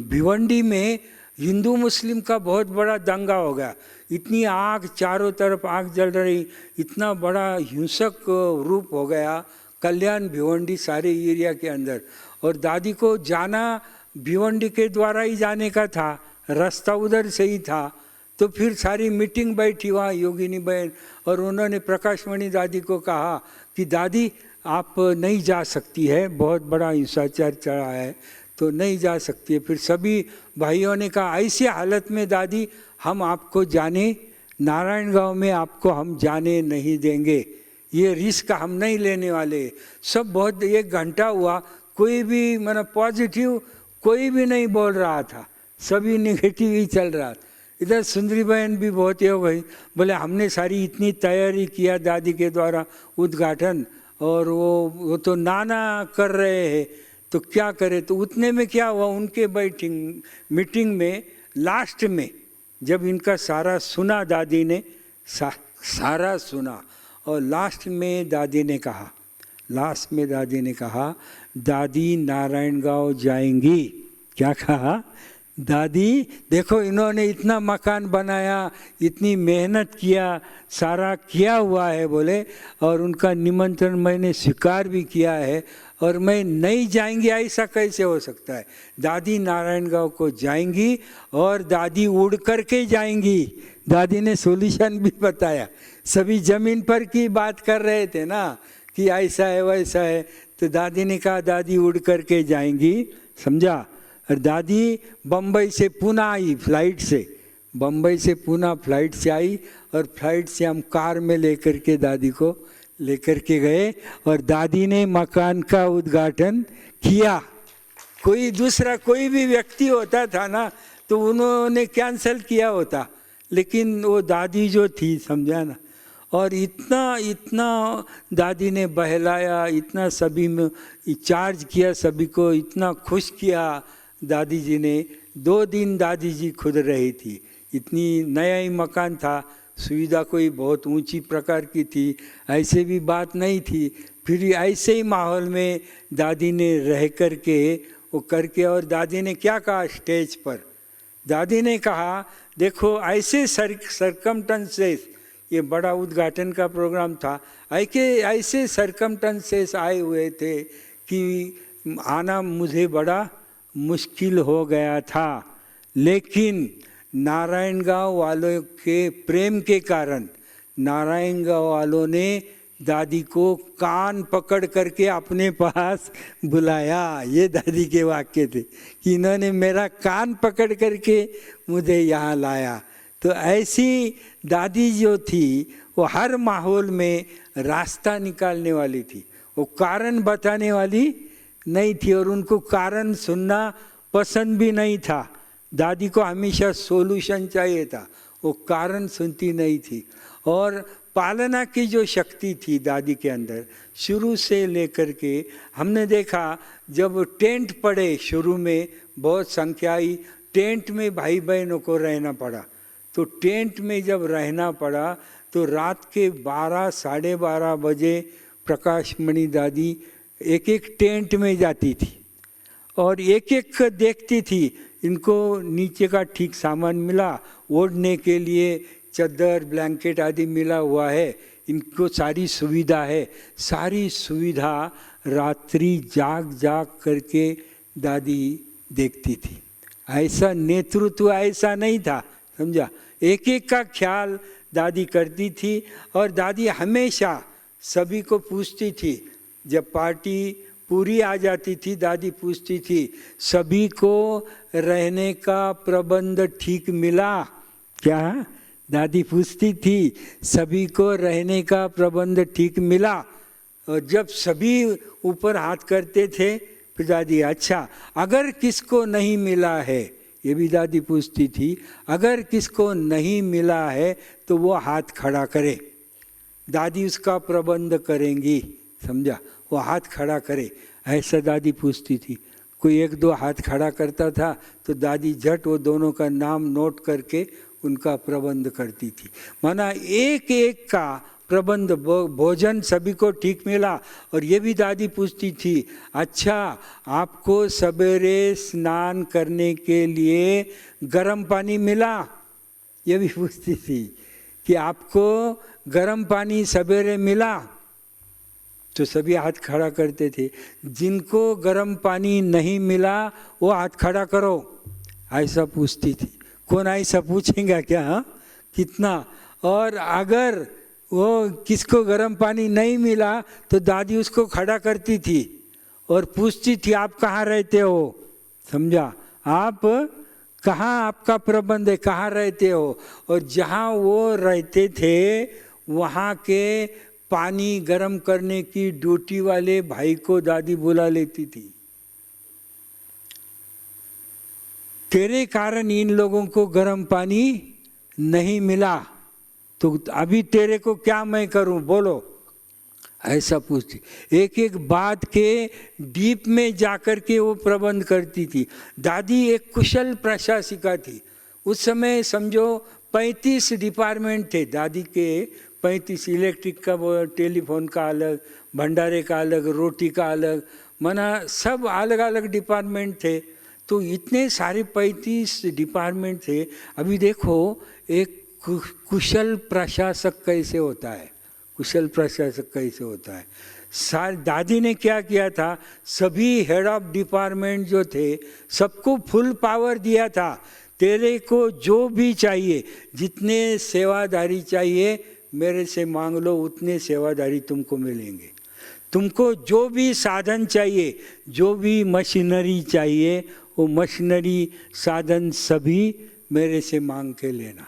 भिवंडी में हिंदू मुस्लिम का बहुत बड़ा दंगा हो गया। इतनी आग, चारों तरफ आग जल रही, इतना बड़ा हिंसक रूप हो गया कल्याण भिवंडी सारे एरिया के अंदर। और दादी को जाना भिवंडी के द्वारा ही जाने का था, रास्ता उधर से ही था। तो फिर सारी मीटिंग बैठी वहाँ योगिनी बहन, और उन्होंने प्रकाशमणि दादी को कहा कि दादी आप नहीं जा सकती है, बहुत बड़ा हिंसाचार चढ़ा है तो नहीं जा सकती है। फिर सभी भाइयों ने कहा ऐसी हालत में दादी हम आपको जाने, नारायण गांव में आपको हम जाने नहीं देंगे, ये रिस्क हम नहीं लेने वाले। सब बहुत, 1 घंटा हुआ, कोई भी मतलब पॉजिटिव कोई भी नहीं बोल रहा था, सभी नेगेटिव ही चल रहा था। इधर सुंदरी बहन भी बहुत ये हो गई, बोले हमने सारी इतनी तैयारी किया दादी के द्वारा उद्घाटन, और वो तो नाना कर रहे हैं तो क्या करे। तो उतने में क्या हुआ, उनके मीटिंग में लास्ट में जब इनका सारा सुना दादी ने, सारा सुना, और लास्ट में दादी ने कहा दादी नारायण गांव जाएंगी। क्या कहा, दादी देखो इन्होंने इतना मकान बनाया, इतनी मेहनत किया, सारा किया हुआ है बोले, और उनका निमंत्रण मैंने स्वीकार भी किया है, और मैं नहीं जाएंगी ऐसा कैसे हो सकता है। दादी नारायणगांव को जाएंगी और दादी उड़ करके जाएंगी। दादी ने सॉल्यूशन भी बताया, सभी जमीन पर की बात कर रहे थे ना कि ऐसा है वैसा है, तो दादी ने कहा दादी उड़ करके जाएंगी, समझा। और दादी बम्बई से पुणे आई फ्लाइट से, बम्बई से पुणे फ्लाइट से आई, और फ्लाइट से हम कार में लेकर के दादी को लेकर के गए, और दादी ने मकान का उद्घाटन किया। कोई दूसरा कोई भी व्यक्ति होता था ना तो उन्होंने कैंसिल किया होता, लेकिन वो दादी जो थी, समझा ना। और इतना दादी ने बहलाया, इतना सभी में चार्ज किया, सभी को इतना खुश किया दादी जी ने। 2 दिन दादी जी खुद रही थी, इतनी नया ही मकान था, सुविधा कोई बहुत ऊंची प्रकार की थी ऐसे भी बात नहीं थी। फिर ऐसे ही माहौल में दादी ने रह करके वो करके, और दादी ने क्या कहा स्टेज पर, दादी ने कहा देखो ऐसे सरकमस्टेंसेस, ये बड़ा उद्घाटन का प्रोग्राम था, ऐसे सरकमस्टेंसेस आए हुए थे कि आना मुझे बड़ा मुश्किल हो गया था, लेकिन नारायणगांव वालों के प्रेम के कारण नारायणगांव वालों ने दादी को कान पकड़ करके अपने पास बुलाया। ये दादी के वाक्य थे कि इन्होंने मेरा कान पकड़ करके मुझे यहाँ लाया। तो ऐसी दादी जो थी वो हर माहौल में रास्ता निकालने वाली थी, वो कारण बताने वाली नहीं थी, और उनको कारण सुनना पसंद भी नहीं था। दादी को हमेशा सॉल्यूशन चाहिए था, वो कारण सुनती नहीं थी। और पालना की जो शक्ति थी दादी के अंदर शुरू से लेकर के, हमने देखा जब टेंट पड़े शुरू में बहुत संख्या आई, टेंट में भाई बहनों को रहना पड़ा। तो टेंट में जब रहना पड़ा तो रात के 12 साढ़े 12 बजे प्रकाशमणि दादी एक एक टेंट में जाती थी और एक एक देखती थी इनको नीचे का ठीक सामान मिला, ओढ़ने के लिए चादर ब्लैंकेट आदि मिला हुआ है, इनको सारी सुविधा है। सारी सुविधा रात्रि जाग जाग करके दादी देखती थी। ऐसा नेतृत्व ऐसा नहीं था, समझा। एक एक का ख्याल दादी करती थी, और दादी हमेशा सभी को पूछती थी। जब पार्टी पूरी आ जाती थी दादी पूछती थी सभी को रहने का प्रबंध ठीक मिला क्या? दादी पूछती थी सभी को रहने का प्रबंध ठीक मिला, और जब सभी ऊपर हाथ करते थे फिर दादी अच्छा अगर किसको नहीं मिला है, ये भी दादी पूछती थी, अगर किसको नहीं मिला है तो वो हाथ खड़ा करे, दादी उसका प्रबंध करेंगी, समझा, वो हाथ खड़ा करे, ऐसा दादी पूछती थी। कोई एक दो हाथ खड़ा करता था तो दादी झट वो दोनों का नाम नोट करके उनका प्रबंध करती थी। माना एक एक का प्रबंध, भोजन सभी को ठीक मिला। और ये भी दादी पूछती थी अच्छा आपको सवेरे स्नान करने के लिए गर्म पानी मिला, ये भी पूछती थी कि आपको गर्म पानी सवेरे मिला, तो सभी हाथ खड़ा करते थे। जिनको गर्म पानी नहीं मिला वो हाथ खड़ा करो, ऐसा पूछती थी। कौन ऐसा पूछेगा क्या? हाँ कितना। और अगर वो किसको गर्म पानी नहीं मिला तो दादी उसको खड़ा करती थी और पूछती थी आप कहाँ रहते हो, समझा, आप कहाँ, आपका प्रबंध है, कहाँ रहते हो। और जहाँ वो रहते थे वहाँ के पानी गर्म करने की ड्यूटी वाले भाई को दादी बुला लेती थी। तेरे कारण इन लोगों को गर्म पानी नहीं मिला तो अभी तेरे को क्या मैं करूं, बोलो, ऐसा पूछती। एक एक बात के डीप में जाकर के वो प्रबंध करती थी। दादी एक कुशल प्रशासिका थी। उस समय समझो 35 डिपार्टमेंट थे दादी के, 35, इलेक्ट्रिक का, टेलीफोन का अलग, भंडारे का अलग, रोटी का अलग, माना सब अलग अलग डिपार्टमेंट थे। तो इतने सारे 35 डिपार्टमेंट थे। अभी देखो एक कुशल प्रशासक कैसे होता है, कुशल प्रशासक कैसे होता है। दादी ने क्या किया था, सभी हेड ऑफ डिपार्टमेंट जो थे सबको फुल पावर दिया था। तेरे को जो भी चाहिए, जितने सेवादारी चाहिए मेरे से मांग लो, उतने सेवादारी तुमको मिलेंगे। तुमको जो भी साधन चाहिए, जो भी मशीनरी चाहिए, वो मशीनरी साधन सभी मेरे से मांग के लेना।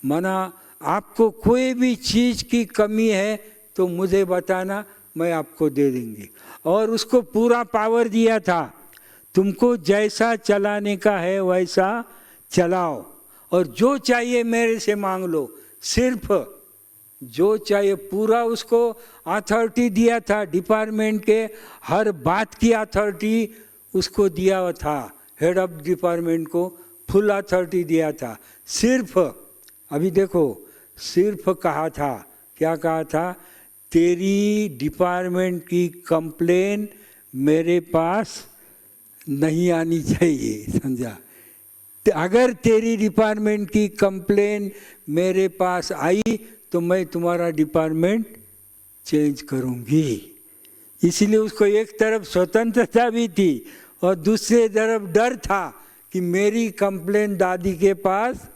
माना आपको कोई भी चीज़ की कमी है तो मुझे बताना, मैं आपको दे देंगे। और उसको पूरा पावर दिया था, तुमको जैसा चलाने का है वैसा चलाओ, और जो चाहिए मेरे से मांग लो, सिर्फ जो चाहिए। पूरा उसको अथॉरिटी दिया था, डिपार्टमेंट के हर बात की अथॉरिटी उसको दिया था। हेड ऑफ डिपार्टमेंट को फुल अथॉरिटी दिया था। सिर्फ अभी देखो, सिर्फ कहा था, क्या कहा था, तेरी डिपार्टमेंट की कंप्लेन मेरे पास नहीं आनी चाहिए, समझा। अगर तेरी डिपार्टमेंट की कंप्लेन मेरे पास आई तो मैं तुम्हारा डिपार्टमेंट चेंज करूंगी। इसलिए उसको एक तरफ स्वतंत्रता भी थी और दूसरी तरफ डर था कि मेरी कंप्लेन दादी के पास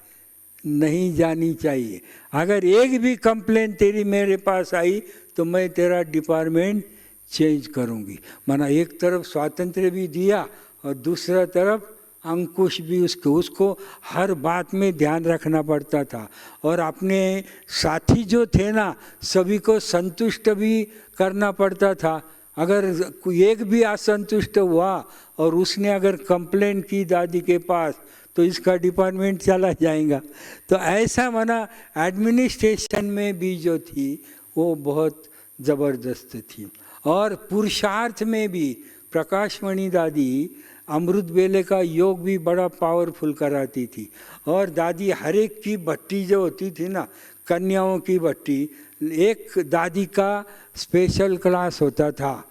नहीं जानी चाहिए। अगर एक भी कंप्लेन तेरी मेरे पास आई तो मैं तेरा डिपार्टमेंट चेंज करूंगी। माना एक तरफ स्वातंत्र्य भी दिया और दूसरा तरफ अंकुश भी उसको हर बात में ध्यान रखना पड़ता था। और अपने साथी जो थे ना, सभी को संतुष्ट भी करना पड़ता था। अगर एक भी असंतुष्ट हुआ और उसने अगर कंप्लेंट की दादी के पास तो इसका डिपार्टमेंट चला जाएगा। तो ऐसा माना एडमिनिस्ट्रेशन में भी जो थी वो बहुत ज़बरदस्त थी। और पुरुषार्थ में भी प्रकाशमणि दादी अमृत वेले का योग भी बड़ा पावरफुल कराती थी। और दादी हर एक की भट्टी जो होती थी ना, कन्याओं की भट्टी, एक दादी का स्पेशल क्लास होता था,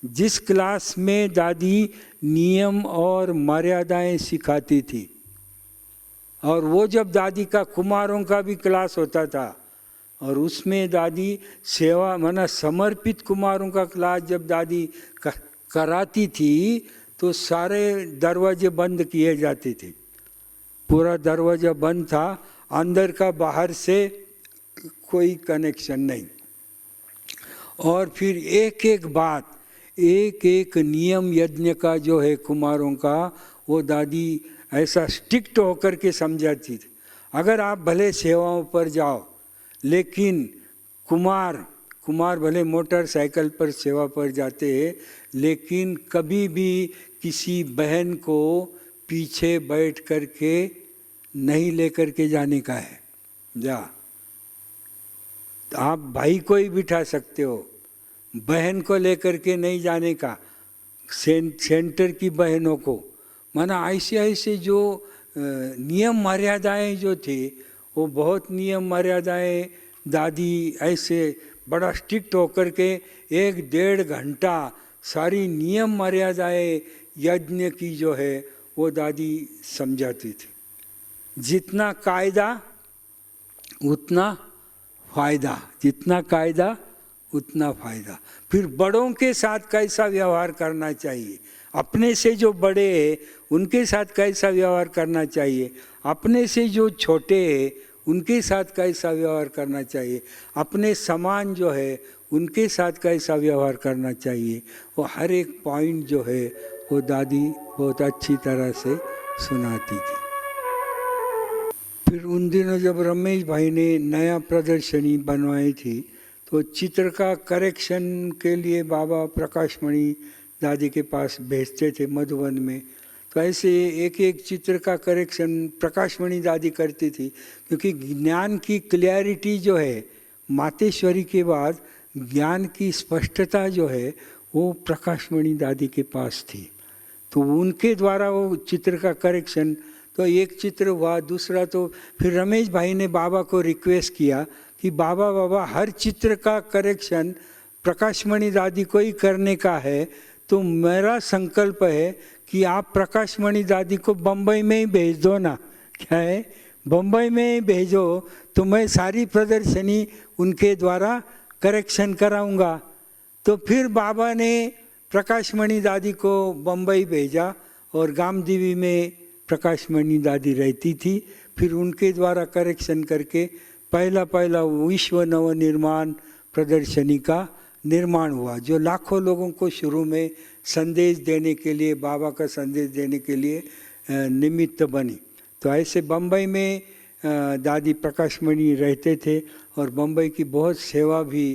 जिस क्लास में दादी नियम और मर्यादाएं सिखाती थी। और वो जब दादी का कुमारों का भी क्लास होता था और उसमें दादी सेवा माना समर्पित कुमारों का क्लास जब दादी कराती थी तो सारे दरवाजे बंद किए जाते थे। पूरा दरवाजा बंद था, अंदर का बाहर से कोई कनेक्शन नहीं। और फिर एक एक बात, एक एक नियम यज्ञ का जो है कुमारों का, वो दादी ऐसा स्ट्रिक्ट होकर के समझाती थी। अगर आप भले सेवाओं पर जाओ, लेकिन कुमार भले मोटरसाइकिल पर सेवा पर जाते हैं, लेकिन कभी भी किसी बहन को पीछे बैठ करके नहीं लेकर के जाने का है। आप भाई को ही बिठा सकते हो, बहन को लेकर के नहीं जाने का, सेंटर की बहनों को। माना ऐसे ऐसे जो नियम मर्यादाएं जो थे, वो बहुत नियम मर्यादाएं दादी ऐसे बड़ा स्ट्रिक्ट होकर के 1-1.5 घंटा सारी नियम मर्यादाएं यज्ञ की जो है वो दादी समझाती थी। जितना कायदा उतना फायदा, जितना कायदा उतना फायदा। फिर बड़ों के साथ कैसा व्यवहार करना चाहिए, अपने से जो बड़े हैं उनके साथ कैसा व्यवहार करना चाहिए, अपने से जो छोटे हैं उनके साथ कैसा व्यवहार करना चाहिए, अपने समान जो है उनके साथ कैसा व्यवहार करना चाहिए, वो हर एक पॉइंट जो है वो दादी बहुत अच्छी तरह से सुनाती थी। फिर उन दिनों जब रमेश भाई ने नया प्रदर्शनी बनवाई थी, तो चित्र का करेक्शन के लिए बाबा प्रकाशमणि दादी के पास भेजते थे मधुबन में। तो ऐसे एक एक चित्र का करेक्शन प्रकाशमणि दादी करती थी, क्योंकि ज्ञान की क्लैरिटी जो है मातेश्वरी के बाद ज्ञान की स्पष्टता जो है वो प्रकाशमणि दादी के पास थी। तो उनके द्वारा वो चित्र का करेक्शन, तो एक चित्र हुआ, दूसरा तो फिर रमेश भाई ने बाबा को रिक्वेस्ट किया कि बाबा हर चित्र का करेक्शन प्रकाशमणि दादी को ही करने का है, तो मेरा संकल्प है कि आप प्रकाशमणि दादी को बम्बई में ही भेज दो ना। क्या है, बम्बई में ही भेजो, तो मैं सारी प्रदर्शनी उनके द्वारा करेक्शन कराऊंगा। तो फिर बाबा ने प्रकाशमणि दादी को बम्बई भेजा और गामदेवी में प्रकाशमणि दादी रहती थी। फिर उनके द्वारा करेक्शन करके पहला विश्व नवनिर्माण प्रदर्शनी का निर्माण हुआ, जो लाखों लोगों को शुरू में संदेश देने के लिए, बाबा का संदेश देने के लिए निमित्त बनी। तो ऐसे बम्बई में दादी प्रकाशमणि रहते थे और बम्बई की बहुत सेवा भी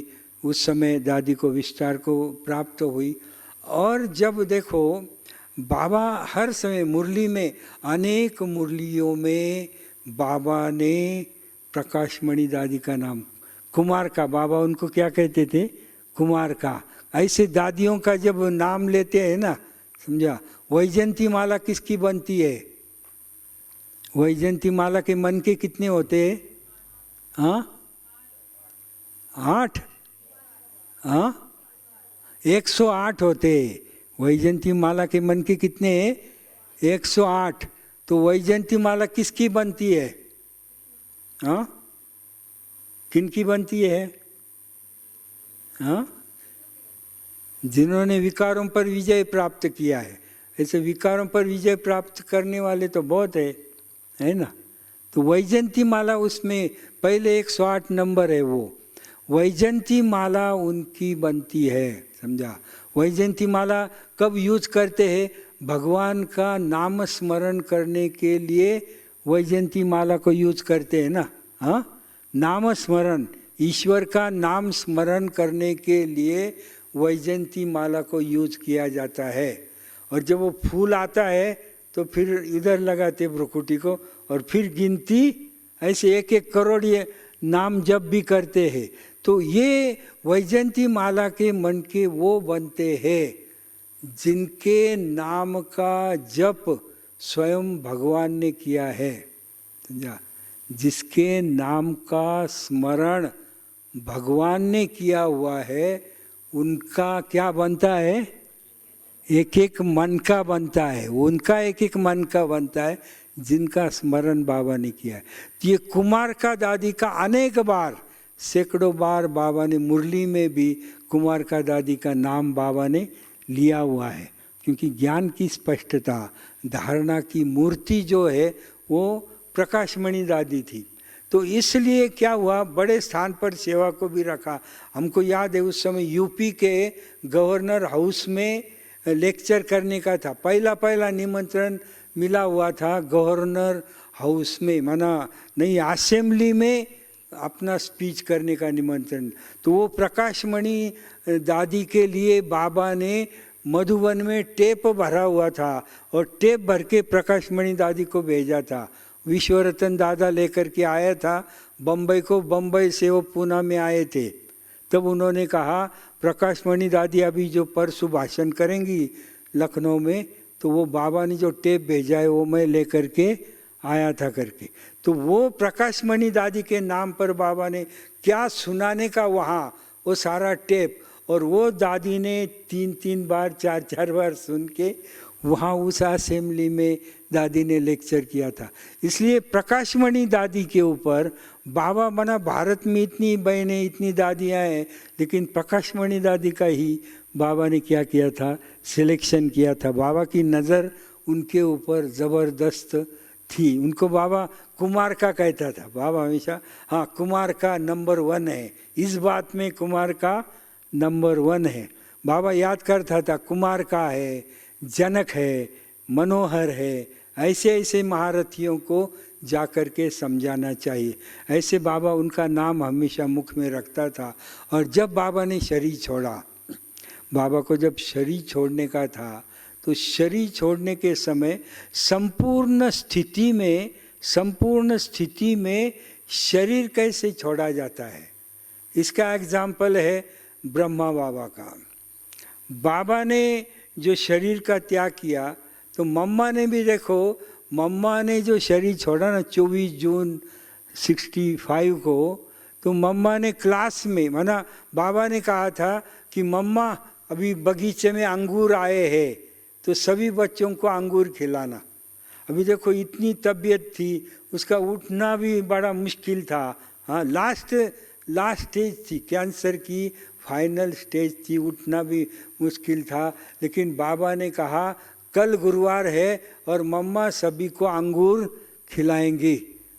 उस समय दादी को विस्तार को प्राप्त हुई। और जब देखो बाबा हर समय मुरली में, अनेक मुरलियों में बाबा ने प्रकाशमणि दादी का नाम, कुमार का, बाबा उनको क्या कहते थे, कुमार का। ऐसे दादियों का जब नाम लेते हैं ना, समझा। वैजयंती माला किसकी बनती है, वैजयंती माला के मन के कितने होते हैं, 8, 108 होते हैं। वैजयंती माला के मन के कितने हैं, 108। तो वैजयंती माला किसकी बनती है, किनकी बनती है, जिन्होंने विकारों पर विजय प्राप्त किया है। ऐसे विकारों पर विजय प्राप्त करने वाले तो बहुत है ना। तो वैजयंती माला उसमें पहले 108 नंबर है, वो वैजयंती माला उनकी बनती है, समझा। वैजयंती माला कब यूज करते हैं, भगवान का नाम स्मरण करने के लिए वैजयंती माला को यूज करते हैं ना। नाम स्मरण, ईश्वर का नाम स्मरण करने के लिए वैजयंती माला को यूज किया जाता है। और जब वो फूल आता है तो फिर इधर लगाते भ्रुकुटी को, और फिर गिनती ऐसे 1-1 करोड़ ये नाम जब भी करते हैं। तो ये वैजयंती माला के मन के वो बनते हैं जिनके नाम का जप स्वयं भगवान ने किया है, समझा। जिसके नाम का स्मरण भगवान ने किया हुआ है, उनका क्या बनता है, 1-1 मन का बनता है, उनका 1-1 मन का बनता है, जिनका स्मरण बाबा ने किया है। ये कुमार का दादी का अनेक बार, सैकड़ों बार बाबा ने मुरली में भी कुमार का दादी का नाम बाबा ने लिया हुआ है, क्योंकि ज्ञान की स्पष्टता, धारणा की मूर्ति जो है वो प्रकाशमणि दादी थी। तो इसलिए क्या हुआ, बड़े स्थान पर सेवा को भी रखा। हमको याद है उस समय यूपी के गवर्नर हाउस में लेक्चर करने का था, पहला निमंत्रण मिला हुआ था गवर्नर हाउस में, माना नहीं असेंबली में अपना स्पीच करने का निमंत्रण। तो वो प्रकाशमणि दादी के लिए बाबा ने मधुबन में टेप भरा हुआ था और टेप भर के प्रकाशमणि दादी को भेजा था। विश्वरतन दादा लेकर के आया था बम्बई को, बम्बई से वो पूना में आए थे। तब उन्होंने कहा प्रकाशमणि दादी अभी जो परसों भाषण करेंगी लखनऊ में, तो वो बाबा ने जो टेप भेजा है वो मैं लेकर के आया था करके। तो वो प्रकाशमणि दादी के नाम पर बाबा ने क्या सुनाने का वहाँ, वो सारा टेप, और वो दादी ने 3-3 बार 4-4 बार सुन के वहाँ उस असेंबली में दादी ने लेक्चर किया था। इसलिए प्रकाशमणि दादी के ऊपर बाबा बना, भारत में इतनी बहनें इतनी दादियाँ हैं, लेकिन प्रकाशमणि दादी का ही बाबा ने क्या किया था, सिलेक्शन किया था। बाबा की नज़र उनके ऊपर ज़बरदस्त थी। उनको बाबा कुमार का कहता था, बाबा हमेशा, हाँ कुमार का नंबर 1 है, इस बात में कुमार का नंबर 1 है। बाबा याद करता था कुमार का है, जनक है, मनोहर है, ऐसे ऐसे महारथियों को जा कर के समझाना चाहिए। ऐसे बाबा उनका नाम हमेशा मुख में रखता था। और जब बाबा ने शरीर छोड़ा, बाबा को जब शरीर छोड़ने का था, तो शरीर छोड़ने के समय संपूर्ण स्थिति में शरीर कैसे छोड़ा जाता है, इसका एग्जाम्पल है ब्रह्मा बाबा का। बाबा ने जो शरीर का त्याग किया, तो मम्मा ने भी देखो, मम्मा ने जो शरीर छोड़ा ना 24 जून 65 को, तो मम्मा ने क्लास में, माना बाबा ने कहा था कि मम्मा अभी बगीचे में अंगूर आए हैं तो सभी बच्चों को अंगूर खिलाना। अभी देखो इतनी तबीयत थी, उसका उठना भी बड़ा मुश्किल था। हाँ, लास्ट स्टेज थी, कैंसर की फाइनल स्टेज थी, उठना भी मुश्किल था। लेकिन बाबा ने कहा कल गुरुवार है और मम्मा सभी को अंगूर खिलाएंगी।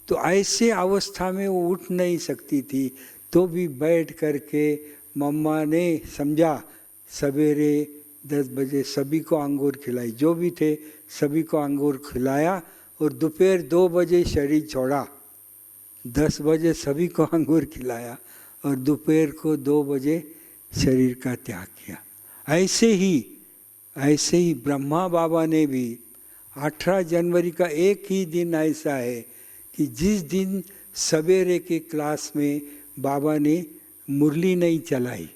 तो ऐसे अवस्था में वो उठ नहीं सकती थी, तो भी बैठ करके मम्मा ने समझा, सवेरे 10 बजे सभी को अंगूर खिलाई, जो भी थे सभी को अंगूर खिलाया, और दोपहर 2 बजे शरीर छोड़ा। 10 बजे सभी को अंगूर खिलाया और दोपहर को 2 बजे शरीर का त्याग किया। ऐसे ही ब्रह्मा बाबा ने भी 18 जनवरी का एक ही दिन ऐसा है कि जिस दिन सवेरे के क्लास में बाबा ने मुरली नहीं चलाई,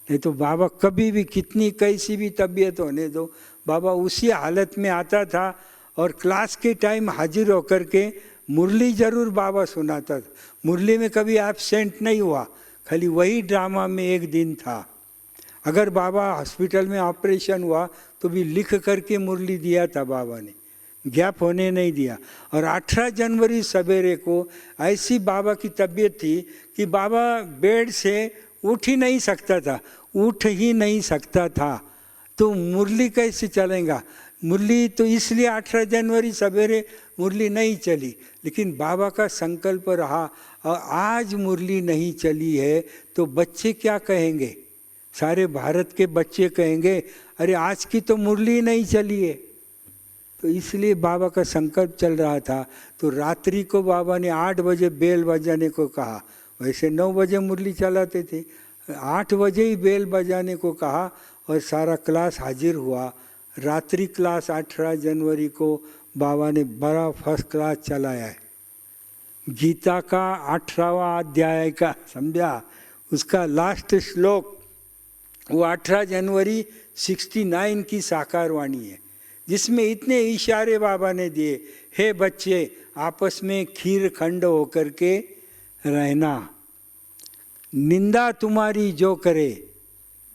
नहीं तो बाबा कभी भी कितनी कैसी भी तबीयत होने दो, बाबा उसी हालत में आता था और क्लास के टाइम हाजिर होकर के मुरली जरूर बाबा सुनाता था। मुरली में कभी एब्सेंट नहीं हुआ, खाली वही ड्रामा में एक दिन था। अगर बाबा हॉस्पिटल में ऑपरेशन हुआ तो भी लिख करके मुरली दिया था बाबा ने, गैप होने नहीं दिया। और 18 जनवरी सवेरे को ऐसी बाबा की तबीयत थी कि बाबा बेड से उठ ही नहीं सकता था, तो मुरली कैसे चलेगा। मुरली तो इसलिए 18 जनवरी सवेरे मुरली नहीं चली, लेकिन बाबा का संकल्प रहा, और आज मुरली नहीं चली है तो बच्चे क्या कहेंगे, सारे भारत के बच्चे कहेंगे अरे आज की तो मुरली नहीं चली है। तो इसलिए बाबा का संकल्प चल रहा था। तो रात्रि को बाबा ने 8 बजे बेल बजाने को कहा, वैसे 9 बजे मुरली चलाते थे, 8 बजे ही बेल बजाने को कहा और सारा क्लास हाजिर हुआ। रात्रि क्लास 18 जनवरी को बाबा ने बड़ा फर्स्ट क्लास चलाया है। गीता का 18वां अध्याय का समझा, उसका लास्ट श्लोक वो 18 जनवरी 69 की साकार वाणी है, जिसमें इतने इशारे बाबा ने दिए, हे बच्चे आपस में खीर खंड होकर के रहना, निंदा तुम्हारी जो करे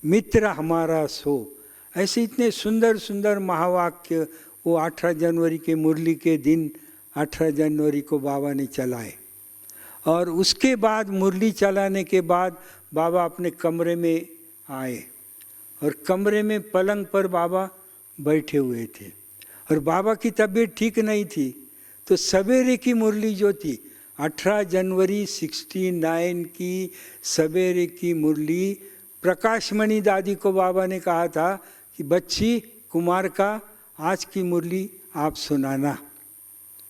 मित्र हमारा सो। ऐसे इतने सुंदर सुंदर महावाक्य वो 18 जनवरी के मुरली के दिन 18 जनवरी को बाबा ने चलाए। और उसके बाद मुरली चलाने के बाद बाबा अपने कमरे में आए और कमरे में पलंग पर बाबा बैठे हुए थे और बाबा की तबीयत ठीक नहीं थी। तो सवेरे की मुरली जो थी 18 जनवरी 69 की सवेरे की मुरली प्रकाशमणि दादी को बाबा ने कहा था कि बच्ची कुमार का आज की मुरली आप सुनाना।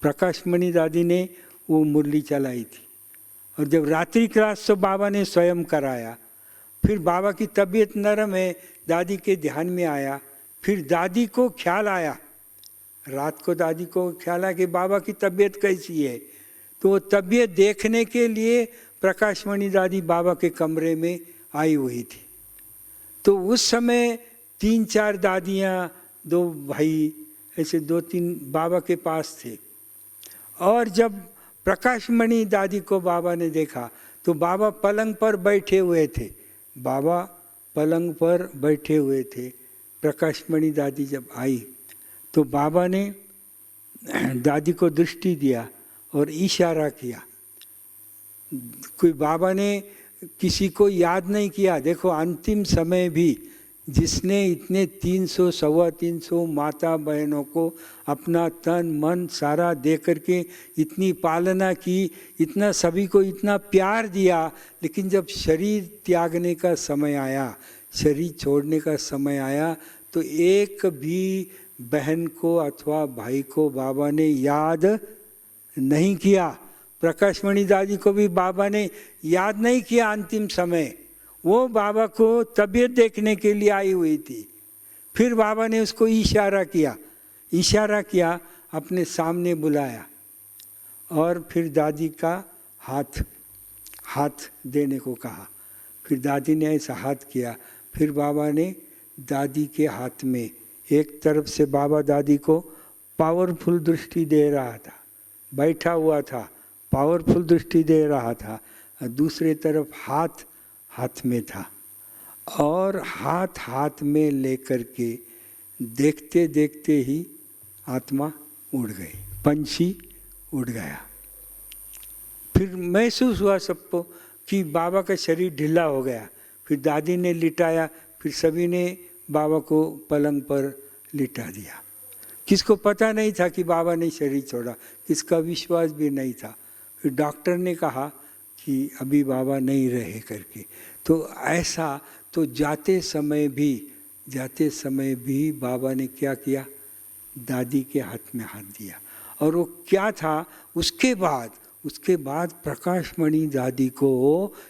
प्रकाशमणि दादी ने वो मुरली चलाई थी। और जब रात्रि क्लास तो बाबा ने स्वयं कराया। फिर बाबा की तबीयत नरम है, दादी के ध्यान में आया। फिर दादी को ख्याल आया, रात को दादी को ख्याल आया कि बाबा की तबीयत कैसी है। तो वो तबीयत देखने के लिए प्रकाशमणि दादी बाबा के कमरे में आई हुई थी। तो उस समय 3-4 दादियाँ, 2 भाई, ऐसे 2-3 बाबा के पास थे। और जब प्रकाशमणि दादी को बाबा ने देखा तो बाबा पलंग पर बैठे हुए थे। बाबा पलंग पर बैठे हुए थे। प्रकाशमणि दादी जब आई तो बाबा ने दादी को दृष्टि दिया और इशारा किया। कोई बाबा ने किसी को याद नहीं किया। देखो अंतिम समय भी जिसने इतने 300 सवा 300 माता बहनों को अपना तन मन सारा दे करके इतनी पालना की, इतना सभी को इतना प्यार दिया, लेकिन जब शरीर त्यागने का समय आया, शरीर छोड़ने का समय आया, तो एक भी बहन को अथवा भाई को बाबा ने याद नहीं किया। प्रकाशमणि दादी को भी बाबा ने याद नहीं किया अंतिम समय। वो बाबा को तबीयत देखने के लिए आई हुई थी। फिर बाबा ने उसको इशारा किया, अपने सामने बुलाया और फिर दादी का हाथ देने को कहा। फिर दादी ने ऐसा हाथ किया। फिर बाबा ने दादी के हाथ में, एक तरफ से बाबा दादी को पावरफुल दृष्टि दे रहा था, बैठा हुआ था, पावरफुल दृष्टि दे रहा था, और दूसरे तरफ हाथ में था। और हाथ में लेकर के देखते देखते ही आत्मा उड़ गई, पंछी उड़ गया। फिर महसूस हुआ सबको कि बाबा का शरीर ढीला हो गया। फिर दादी ने लिटाया, फिर सभी ने बाबा को पलंग पर लिटा दिया। किसको पता नहीं था कि बाबा ने शरीर छोड़ा, किसका विश्वास भी नहीं था। फिर डॉक्टर ने कहा कि अभी बाबा नहीं रहे करके। तो ऐसा तो जाते समय भी बाबा ने क्या किया, दादी के हाथ में हाथ दिया। और वो क्या था, उसके बाद प्रकाशमणि दादी को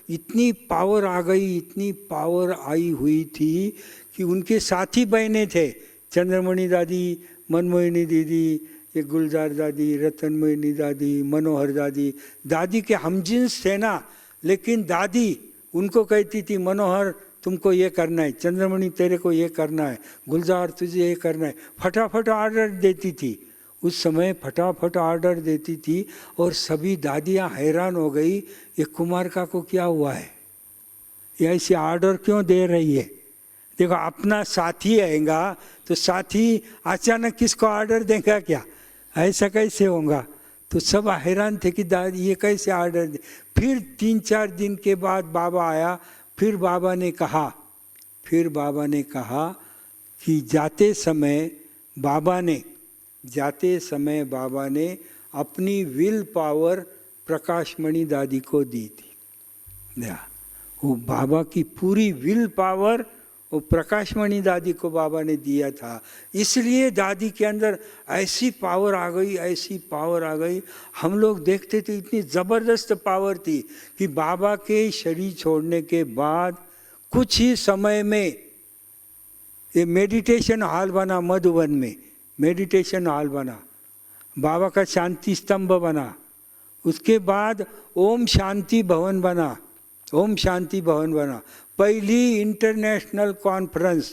इतनी पावर आ गई, इतनी पावर आई हुई थी कि उनके साथी बहनें थे, चंद्रमणि दादी, मनमोहिनी दीदी, ये गुलजार दादी, रतनमोहिनी दादी, मनोहर दादी, दादी के हमजिन्स थे ना। लेकिन दादी उनको कहती थी, मनोहर तुमको ये करना है, चंद्रमणि तेरे को ये करना है, गुलजार तुझे ये करना है। फटाफट ऑर्डर देती थी, उस समय फटाफट ऑर्डर देती थी। और सभी दादियाँ हैरान हो गई, ये कुमारिका को क्या हुआ है, ये ऐसे ऑर्डर क्यों दे रही है। देखो अपना साथी आएगा तो साथी अचानक किसको ऑर्डर देगा क्या, ऐसा कैसे होगा। तो सब हैरान थे कि दादी ये कैसे ऑर्डर दे। फिर 3-4 दिन के बाद बाबा आया। फिर बाबा ने कहा कि जाते समय बाबा ने अपनी विल पावर प्रकाशमणि दादी को दी थी। वो बाबा की पूरी विल पावर वो प्रकाशमणि दादी को बाबा ने दिया था। इसलिए दादी के अंदर ऐसी पावर आ गई। हम लोग देखते थे इतनी ज़बरदस्त पावर थी कि बाबा के शरीर छोड़ने के बाद कुछ ही समय में ये मेडिटेशन हॉल बना, मधुबन में मेडिटेशन हॉल बना, बाबा का शांति स्तंभ बना। उसके बाद ओम शांति भवन बना। पहली इंटरनेशनल कॉन्फ्रेंस,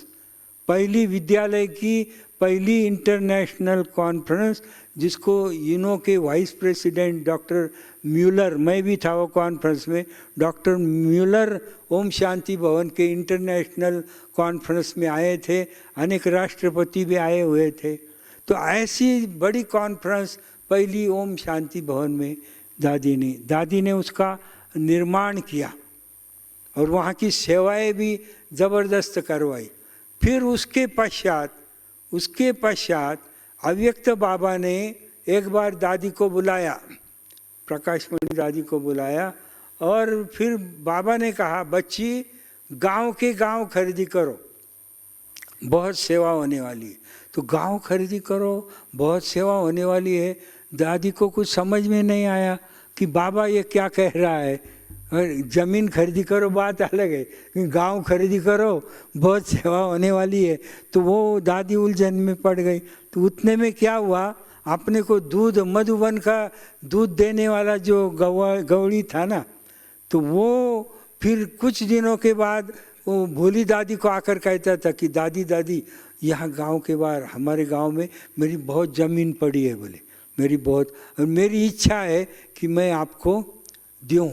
पहली विद्यालय की पहली इंटरनेशनल कॉन्फ्रेंस, जिसको यूनो के वाइस प्रेसिडेंट डॉक्टर म्यूलर, मैं भी था वो कॉन्फ्रेंस में, डॉक्टर म्यूलर ओम शांति भवन के इंटरनेशनल कॉन्फ्रेंस में आए थे। अनेक राष्ट्रपति भी आए हुए थे। तो ऐसी बड़ी कॉन्फ्रेंस पहली ओम शांति भवन में दादी ने उसका निर्माण किया और वहाँ की सेवाएं भी ज़बरदस्त करवाई। फिर उसके पश्चात अव्यक्त बाबा ने एक बार दादी को बुलाया, प्रकाशमणि दादी को बुलाया, और फिर बाबा ने कहा, बच्ची गांव के गांव खरीदी करो, बहुत सेवा होने वाली है। तो गांव खरीदी करो, बहुत सेवा होने वाली है। दादी को कुछ समझ में नहीं आया कि बाबा ये क्या कह रहा है। ज़मीन खरीदी करो बात अलग है, गांव खरीदी करो बहुत सेवा होने वाली है। तो वो दादी उलझन में पड़ गई। तो उतने में क्या हुआ, अपने को दूध मधुबन का दूध देने वाला जो गौड़ी था ना, तो वो फिर कुछ दिनों के बाद वो भोली दादी को आकर कहता था कि दादी दादी यहाँ गांव के बाहर हमारे गांव में मेरी बहुत ज़मीन पड़ी है, बोले मेरी बहुत, और मेरी इच्छा है कि मैं आपको दूँ।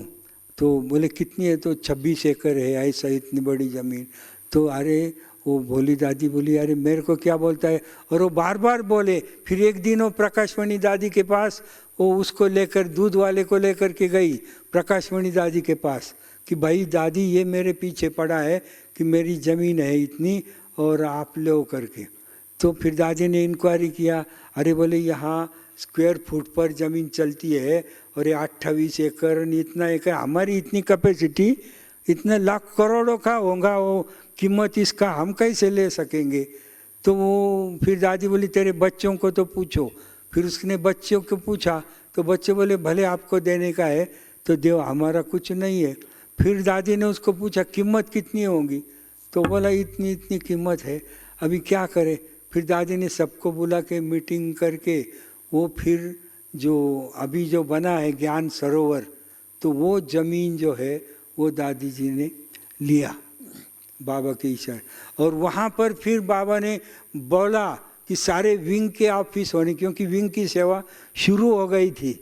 तो बोले कितनी है, तो 26 एकड़ है, ऐसा इतनी बड़ी ज़मीन। तो अरे वो भोली दादी बोली अरे मेरे को क्या बोलता है, और वो बार बार बोले। फिर एक दिन वो प्रकाशमणि दादी के पास, वो उसको लेकर दूध वाले को लेकर के गई प्रकाशमणि दादी के पास कि भाई दादी ये मेरे पीछे पड़ा है कि मेरी ज़मीन है इतनी और आप लो करके। तो फिर दादी ने इंक्वायरी किया, अरे बोले यहाँ स्क्वायर फुट पर ज़मीन चलती है और ये 28 एकड़ इतना एकड़, हमारी इतनी कैपेसिटी इतने लाख करोड़ों का होगा वो कीमत, इसका हम कैसे ले सकेंगे। तो वो फिर दादी बोली तेरे बच्चों को तो पूछो। फिर उसने बच्चों को पूछा तो बच्चे बोले भले आपको देने का है तो दो, हमारा कुछ नहीं है। फिर दादी ने उसको पूछा कीमत कितनी होगी, तो बोला इतनी इतनी कीमत है, अभी क्या करें। फिर दादी ने सबको बुला के मीटिंग करके वो फिर जो अभी जो बना है ज्ञान सरोवर, तो वो ज़मीन जो है वो दादी जी ने लिया बाबा के इशारे। और वहाँ पर फिर बाबा ने बोला कि सारे विंग के ऑफिस होने, क्योंकि विंग की सेवा शुरू हो गई थी,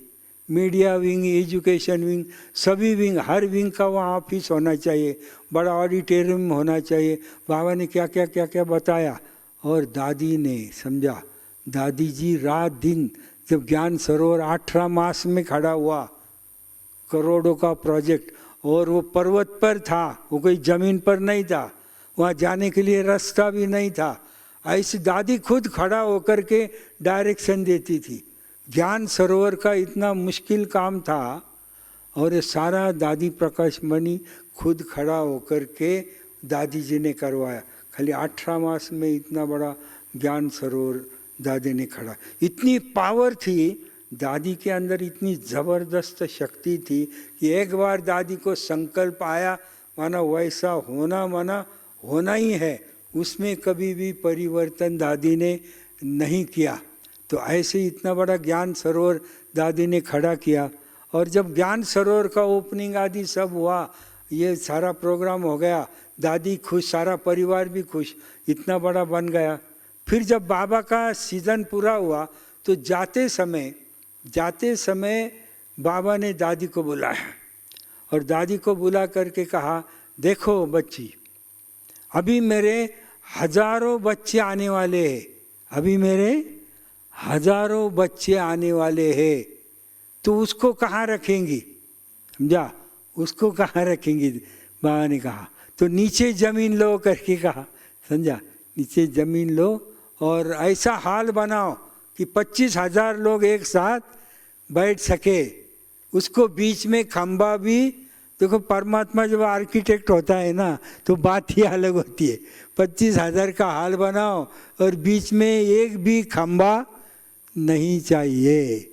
मीडिया विंग, एजुकेशन विंग, सभी विंग, हर विंग का वहाँ ऑफिस होना चाहिए, बड़ा ऑडिटोरियम होना चाहिए। बाबा ने क्या क्या क्या क्या बताया और दादी ने समझा। दादी जी रात दिन, जब ज्ञान सरोवर 18 मास में खड़ा हुआ, करोड़ों का प्रोजेक्ट, और वो पर्वत पर था, वो कोई ज़मीन पर नहीं था, वहाँ जाने के लिए रास्ता भी नहीं था। ऐसी दादी खुद खड़ा होकर के डायरेक्शन देती थी। ज्ञान सरोवर का इतना मुश्किल काम था और ये सारा दादी प्रकाशमणि खुद खड़ा होकर के दादी जी ने करवाया। खाली 18 मास में इतना बड़ा ज्ञान सरोवर दादी ने खड़ा। इतनी पावर थी दादी के अंदर, इतनी ज़बरदस्त शक्ति थी कि एक बार दादी को संकल्प आया, माना वैसा होना होना ही है, उसमें कभी भी परिवर्तन दादी ने नहीं किया। तो ऐसे इतना बड़ा ज्ञान सरोवर दादी ने खड़ा किया। और जब ज्ञान सरोवर का ओपनिंग आदि सब हुआ, ये सारा प्रोग्राम हो गया, दादी खुश, सारा परिवार भी खुश, इतना बड़ा बन गया। फिर जब बाबा का सीज़न पूरा हुआ तो जाते समय बाबा ने दादी को बुलाया और दादी को बुला करके कहा, देखो बच्ची, अभी मेरे हजारों बच्चे आने वाले हैं, अभी मेरे हजारों बच्चे आने वाले हैं, तो उसको कहाँ रखेंगी, समझा, उसको कहाँ रखेंगी। बाबा ने कहा तो नीचे ज़मीन लो करके कहा, समझा, नीचे ज़मीन लो और ऐसा हाल बनाओ कि 25,000 लोग एक साथ बैठ सके। उसको बीच में खंबा भी, देखो परमात्मा जब आर्किटेक्ट होता है ना तो बात ही अलग होती है। 25,000 का हाल बनाओ और बीच में एक भी खंबा नहीं चाहिए,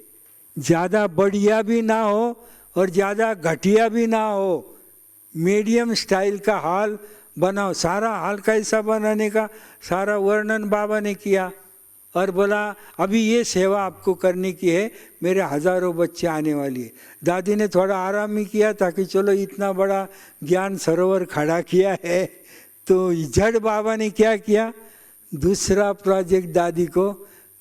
ज़्यादा बढ़िया भी ना हो और ज़्यादा घटिया भी ना हो, मीडियम स्टाइल का हाल बनाओ। सारा हाल कैसा बनाने का सारा वर्णन बाबा ने किया और बोला अभी ये सेवा आपको करने की है, मेरे हजारों बच्चे आने वाली है। दादी ने थोड़ा आराम ही किया ताकि चलो इतना बड़ा ज्ञान सरोवर खड़ा किया है, तो जड़ बाबा ने क्या किया, दूसरा प्रोजेक्ट दादी को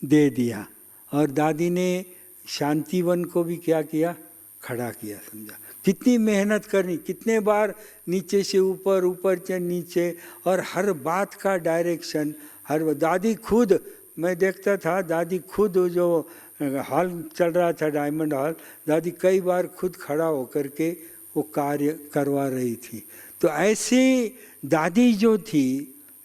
दे दिया और दादी ने शांतिवन को भी क्या किया, खड़ा किया। समझा कितनी मेहनत करनी, कितने बार नीचे से ऊपर, ऊपर से नीचे, और हर बात का डायरेक्शन हर दादी खुद, मैं देखता था दादी खुद जो हॉल चल रहा था डायमंड हॉल, दादी कई बार खुद खड़ा होकर के वो कार्य करवा रही थी। तो ऐसे दादी जो थी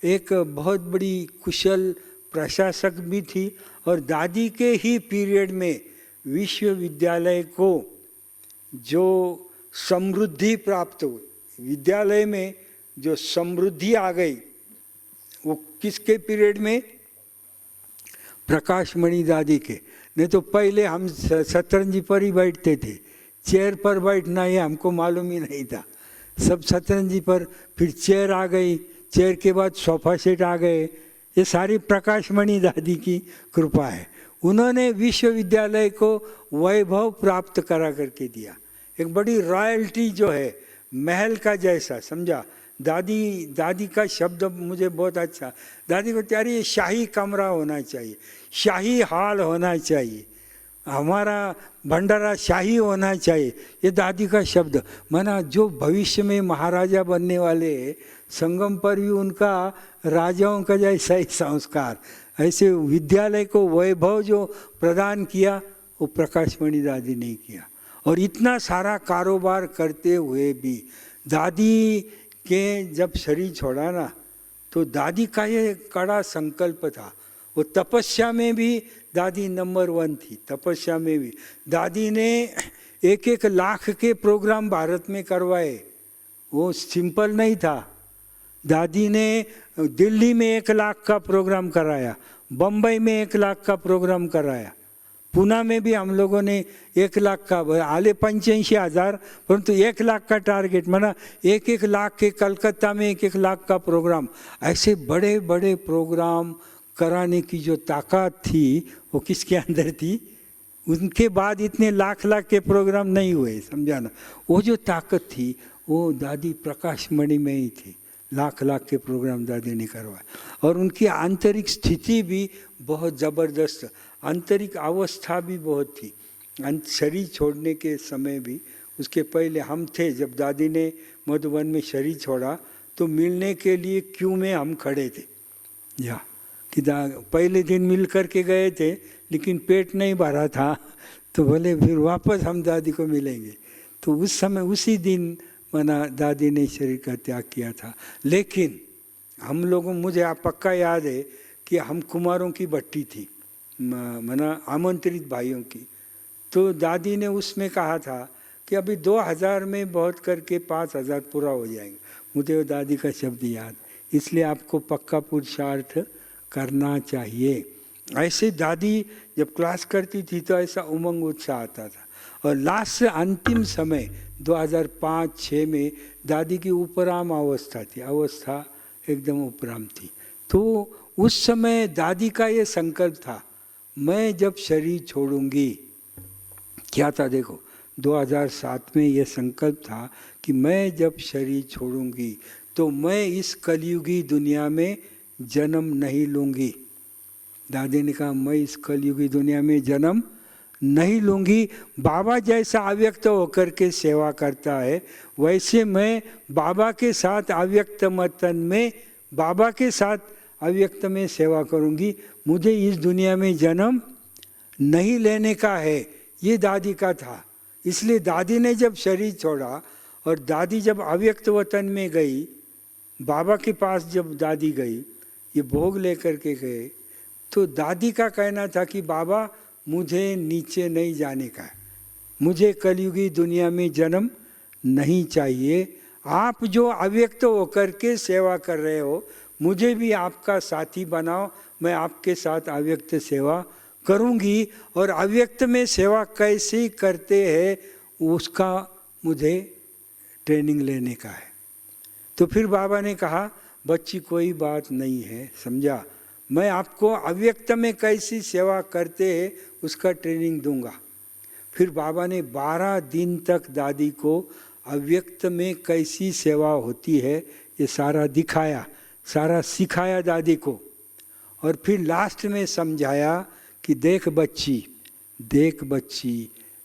एक बहुत बड़ी कुशल प्रशासक भी थी और दादी के ही पीरियड में विश्वविद्यालय को जो समृद्धि प्राप्त हुई, विद्यालय में जो समृद्धि आ गई, वो किसके पीरियड में, प्रकाशमणि दादी के। नहीं तो पहले हम शतरंजी पर ही बैठते थे, चेयर पर बैठना ये हमको मालूम ही नहीं था। सब शतरंजी पर, फिर चेयर आ गई, चेयर के बाद सोफा सेट आ गए। ये सारी प्रकाशमणि दादी की कृपा है। उन्होंने विश्वविद्यालय को वैभव प्राप्त करा करके दिया, एक बड़ी रॉयल्टी जो है, महल का जैसा, समझा। दादी का शब्द मुझे बहुत अच्छा, दादी को त्यारी शाही कमरा होना चाहिए, शाही हॉल होना चाहिए, हमारा भंडारा शाही होना चाहिए, ये दादी का शब्द। माना जो भविष्य में महाराजा बनने वाले संगम पर भी उनका राजाओं का जैसा ही संस्कार, ऐसे विद्यालय को वैभव जो प्रदान किया वो प्रकाशमणि दादी ने किया। और इतना सारा कारोबार करते हुए भी दादी के जब शरीर छोड़ा ना, तो दादी का ये कड़ा संकल्प था। वो तपस्या में भी दादी नंबर 1 थी, तपस्या में भी। दादी ने 1-1 लाख के प्रोग्राम भारत में करवाए, वो सिंपल नहीं था। दादी ने दिल्ली में 1 लाख का प्रोग्राम कराया, बम्बई में 1 लाख का प्रोग्राम कराया, पूना में भी हम लोगों ने 1 लाख का, आले 85,000, परंतु 1 लाख का टारगेट, माना 1-1 लाख के, कलकत्ता में 1-1 लाख का प्रोग्राम। ऐसे बड़े बड़े प्रोग्राम कराने की जो ताकत थी वो किसके अंदर थी? उनके बाद इतने लाख के प्रोग्राम नहीं हुए, समझा ना। वो जो ताकत थी वो दादी प्रकाशमणि में ही थी। लाख के प्रोग्राम दादी ने करवाए। और उनकी आंतरिक स्थिति भी बहुत ज़बरदस्त, आंतरिक अवस्था भी बहुत थी। शरीर छोड़ने के समय भी, उसके पहले हम थे, जब दादी ने मधुबन में शरीर छोड़ा तो मिलने के लिए क्यू में हम खड़े थे। या कि पहले दिन मिल कर के गए थे, लेकिन पेट नहीं भरा था, तो बोले फिर वापस हम दादी को मिलेंगे। तो उस समय उसी दिन माना दादी ने शरीर का त्याग किया था। लेकिन हम लोगों, मुझे आप पक्का याद है कि हम कुमारों की भट्टी थी, माना आमंत्रित भाइयों की। तो दादी ने उसमें कहा था कि अभी 2000 में बहुत करके 5000 पूरा हो जाएंगे। मुझे वो दादी का शब्द याद, इसलिए आपको पक्का पुरुषार्थ करना चाहिए। ऐसे दादी जब क्लास करती थी तो ऐसा उमंग उत्साह आता था। और लास्ट से अंतिम समय 2005-6 में दादी की उपराम अवस्था थी, अवस्था एकदम उपराम थी। तो उस समय दादी का ये संकल्प था, मैं जब शरीर छोड़ूंगी, क्या था देखो, 2007 में ये संकल्प था कि मैं जब शरीर छोड़ूंगी तो मैं इस कलयुगी दुनिया में जन्म नहीं लूँगी। दादी ने कहा मैं इस कलयुगी दुनिया में जन्म नहीं लूँगी। बाबा जैसा अव्यक्त होकर के सेवा करता है, वैसे मैं बाबा के साथ अव्यक्त मतन में, बाबा के साथ अव्यक्त में सेवा करूँगी। मुझे इस दुनिया में जन्म नहीं लेने का है, ये दादी का था। इसलिए दादी ने जब शरीर छोड़ा और दादी जब अव्यक्त वतन में गई, बाबा के पास जब दादी गई, ये भोग लेकर के गए, तो दादी का कहना था कि बाबा मुझे नीचे नहीं जाने का है, मुझे कलयुगी दुनिया में जन्म नहीं चाहिए। आप जो अव्यक्त होकर के सेवा कर रहे हो, मुझे भी आपका साथी बनाओ, मैं आपके साथ अव्यक्त सेवा करूंगी। और अव्यक्त में सेवा कैसे करते हैं उसका मुझे ट्रेनिंग लेने का है। तो फिर बाबा ने कहा बच्ची कोई बात नहीं है, समझा, मैं आपको अव्यक्त में कैसी सेवा करते हैं उसका ट्रेनिंग दूंगा। फिर बाबा ने 12 दिन तक दादी को अव्यक्त में कैसी सेवा होती है ये सारा दिखाया, सारा सिखाया दादी को। और फिर लास्ट में समझाया कि देख बच्ची,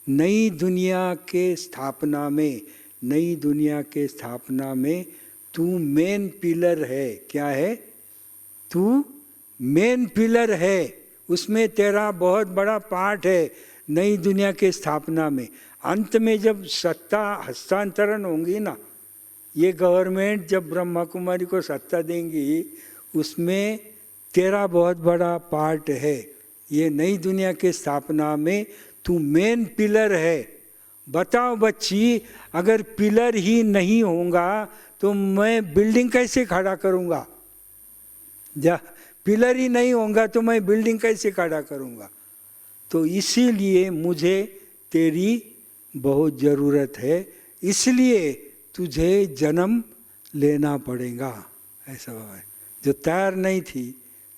नई दुनिया के स्थापना में, नई दुनिया के स्थापना में तू मेन पिलर है। क्या है? तू मेन पिलर है, उसमें तेरा बहुत बड़ा पार्ट है नई दुनिया के स्थापना में। अंत में जब सत्ता हस्तांतरण होंगी ना, ये गवर्नमेंट जब ब्रह्मा कुमारी को सत्ता देंगी, उसमें तेरा बहुत बड़ा पार्ट है। ये नई दुनिया के स्थापना में तू मेन पिलर है। बताओ बच्ची, अगर पिलर ही नहीं होगा तो मैं बिल्डिंग कैसे खड़ा करूँगा? पिलर ही नहीं होगा तो मैं बिल्डिंग कैसे खड़ा करूँगा। तो इसीलिए मुझे तेरी बहुत ज़रूरत है, इसलिए तुझे जन्म लेना पड़ेगा। ऐसा है, जो तैयार नहीं थी,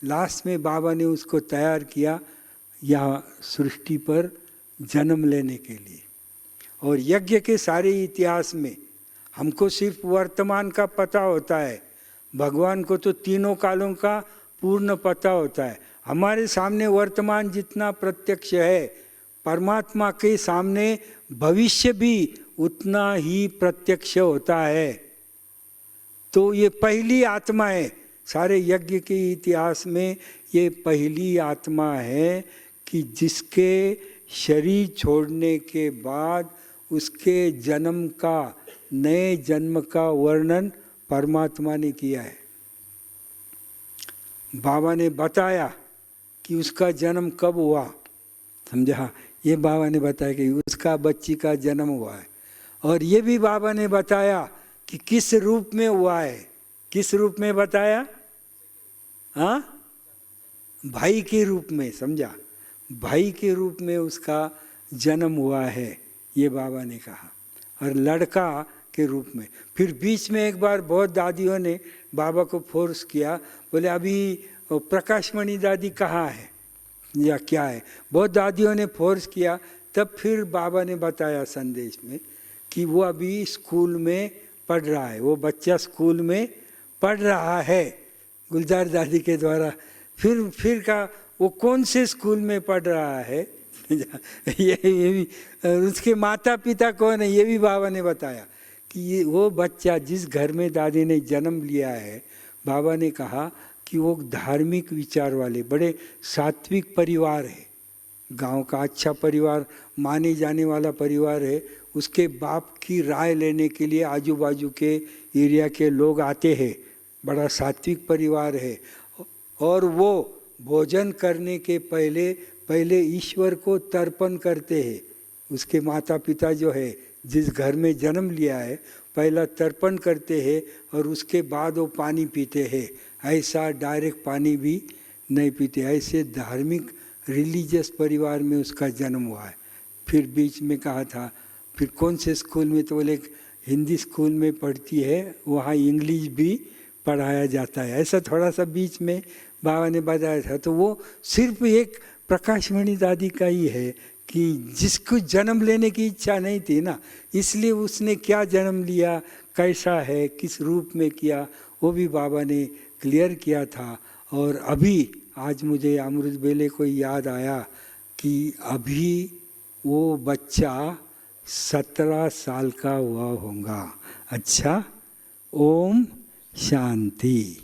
लास्ट में बाबा ने उसको तैयार किया यहाँ सृष्टि पर जन्म लेने के लिए। और यज्ञ के सारे इतिहास में हमको सिर्फ वर्तमान का पता होता है, भगवान को तो तीनों कालों का पूर्ण पता होता है। हमारे सामने वर्तमान जितना प्रत्यक्ष है, परमात्मा के सामने भविष्य भी उतना ही प्रत्यक्ष होता है। तो ये पहली आत्मा है, सारे यज्ञ के इतिहास में ये पहली आत्मा है कि जिसके शरीर छोड़ने के बाद उसके जन्म का, नए जन्म का वर्णन परमात्मा ने किया है। बाबा ने बताया कि उसका जन्म कब हुआ, समझा। ये बाबा ने बताया कि उसका बच्ची का जन्म हुआ है। और ये भी बाबा ने बताया कि किस रूप में हुआ है। किस रूप में बताया? हाँ, भाई के रूप में, समझा। भाई के रूप में उसका जन्म हुआ है, ये बाबा ने कहा। और लड़का के रूप में। फिर बीच में एक बार बहुत दादियों ने बाबा को फोर्स किया, बोले अभी प्रकाशमणि दादी कहाँ है या क्या है। बहुत दादियों ने फोर्स किया, तब फिर बाबा ने बताया संदेश में कि वो अभी स्कूल में पढ़ रहा है, वो बच्चा स्कूल में पढ़ रहा है गुलजार दादी के द्वारा। फिर का वो कौन से स्कूल में पढ़ रहा है ये भी, उसके माता पिता कौन है ये भी बाबा ने बताया कि ये वो बच्चा जिस घर में दादी ने जन्म लिया है, बाबा ने कहा कि वो धार्मिक विचार वाले बड़े सात्विक परिवार है, गांव का अच्छा परिवार, माने जाने वाला परिवार है। उसके बाप की राय लेने के लिए आजू बाजू के एरिया के लोग आते हैं, बड़ा सात्विक परिवार है। और वो भोजन करने के पहले ईश्वर को तर्पण करते हैं। उसके माता पिता जो है, जिस घर में जन्म लिया है, पहला तर्पण करते हैं और उसके बाद वो पानी पीते हैं। ऐसा डायरेक्ट पानी भी नहीं पीते। ऐसे धार्मिक रिलीजियस परिवार में उसका जन्म हुआ है। फिर बीच में कहा था फिर कौन से स्कूल में, तो बोले हिंदी स्कूल में पढ़ती है, वहाँ इंग्लिश भी पढ़ाया जाता है। ऐसा थोड़ा सा बीच में बाबा ने बताया था। तो वो सिर्फ एक प्रकाशमणि दादी का ही है कि जिसको जन्म लेने की इच्छा नहीं थी ना, इसलिए उसने क्या जन्म लिया, कैसा है, किस रूप में किया, वो भी बाबा ने क्लियर किया था। और अभी आज मुझे अमृत बेले को याद आया कि अभी वो बच्चा 17 साल का हुआ होगा। अच्छा, ओम शांति।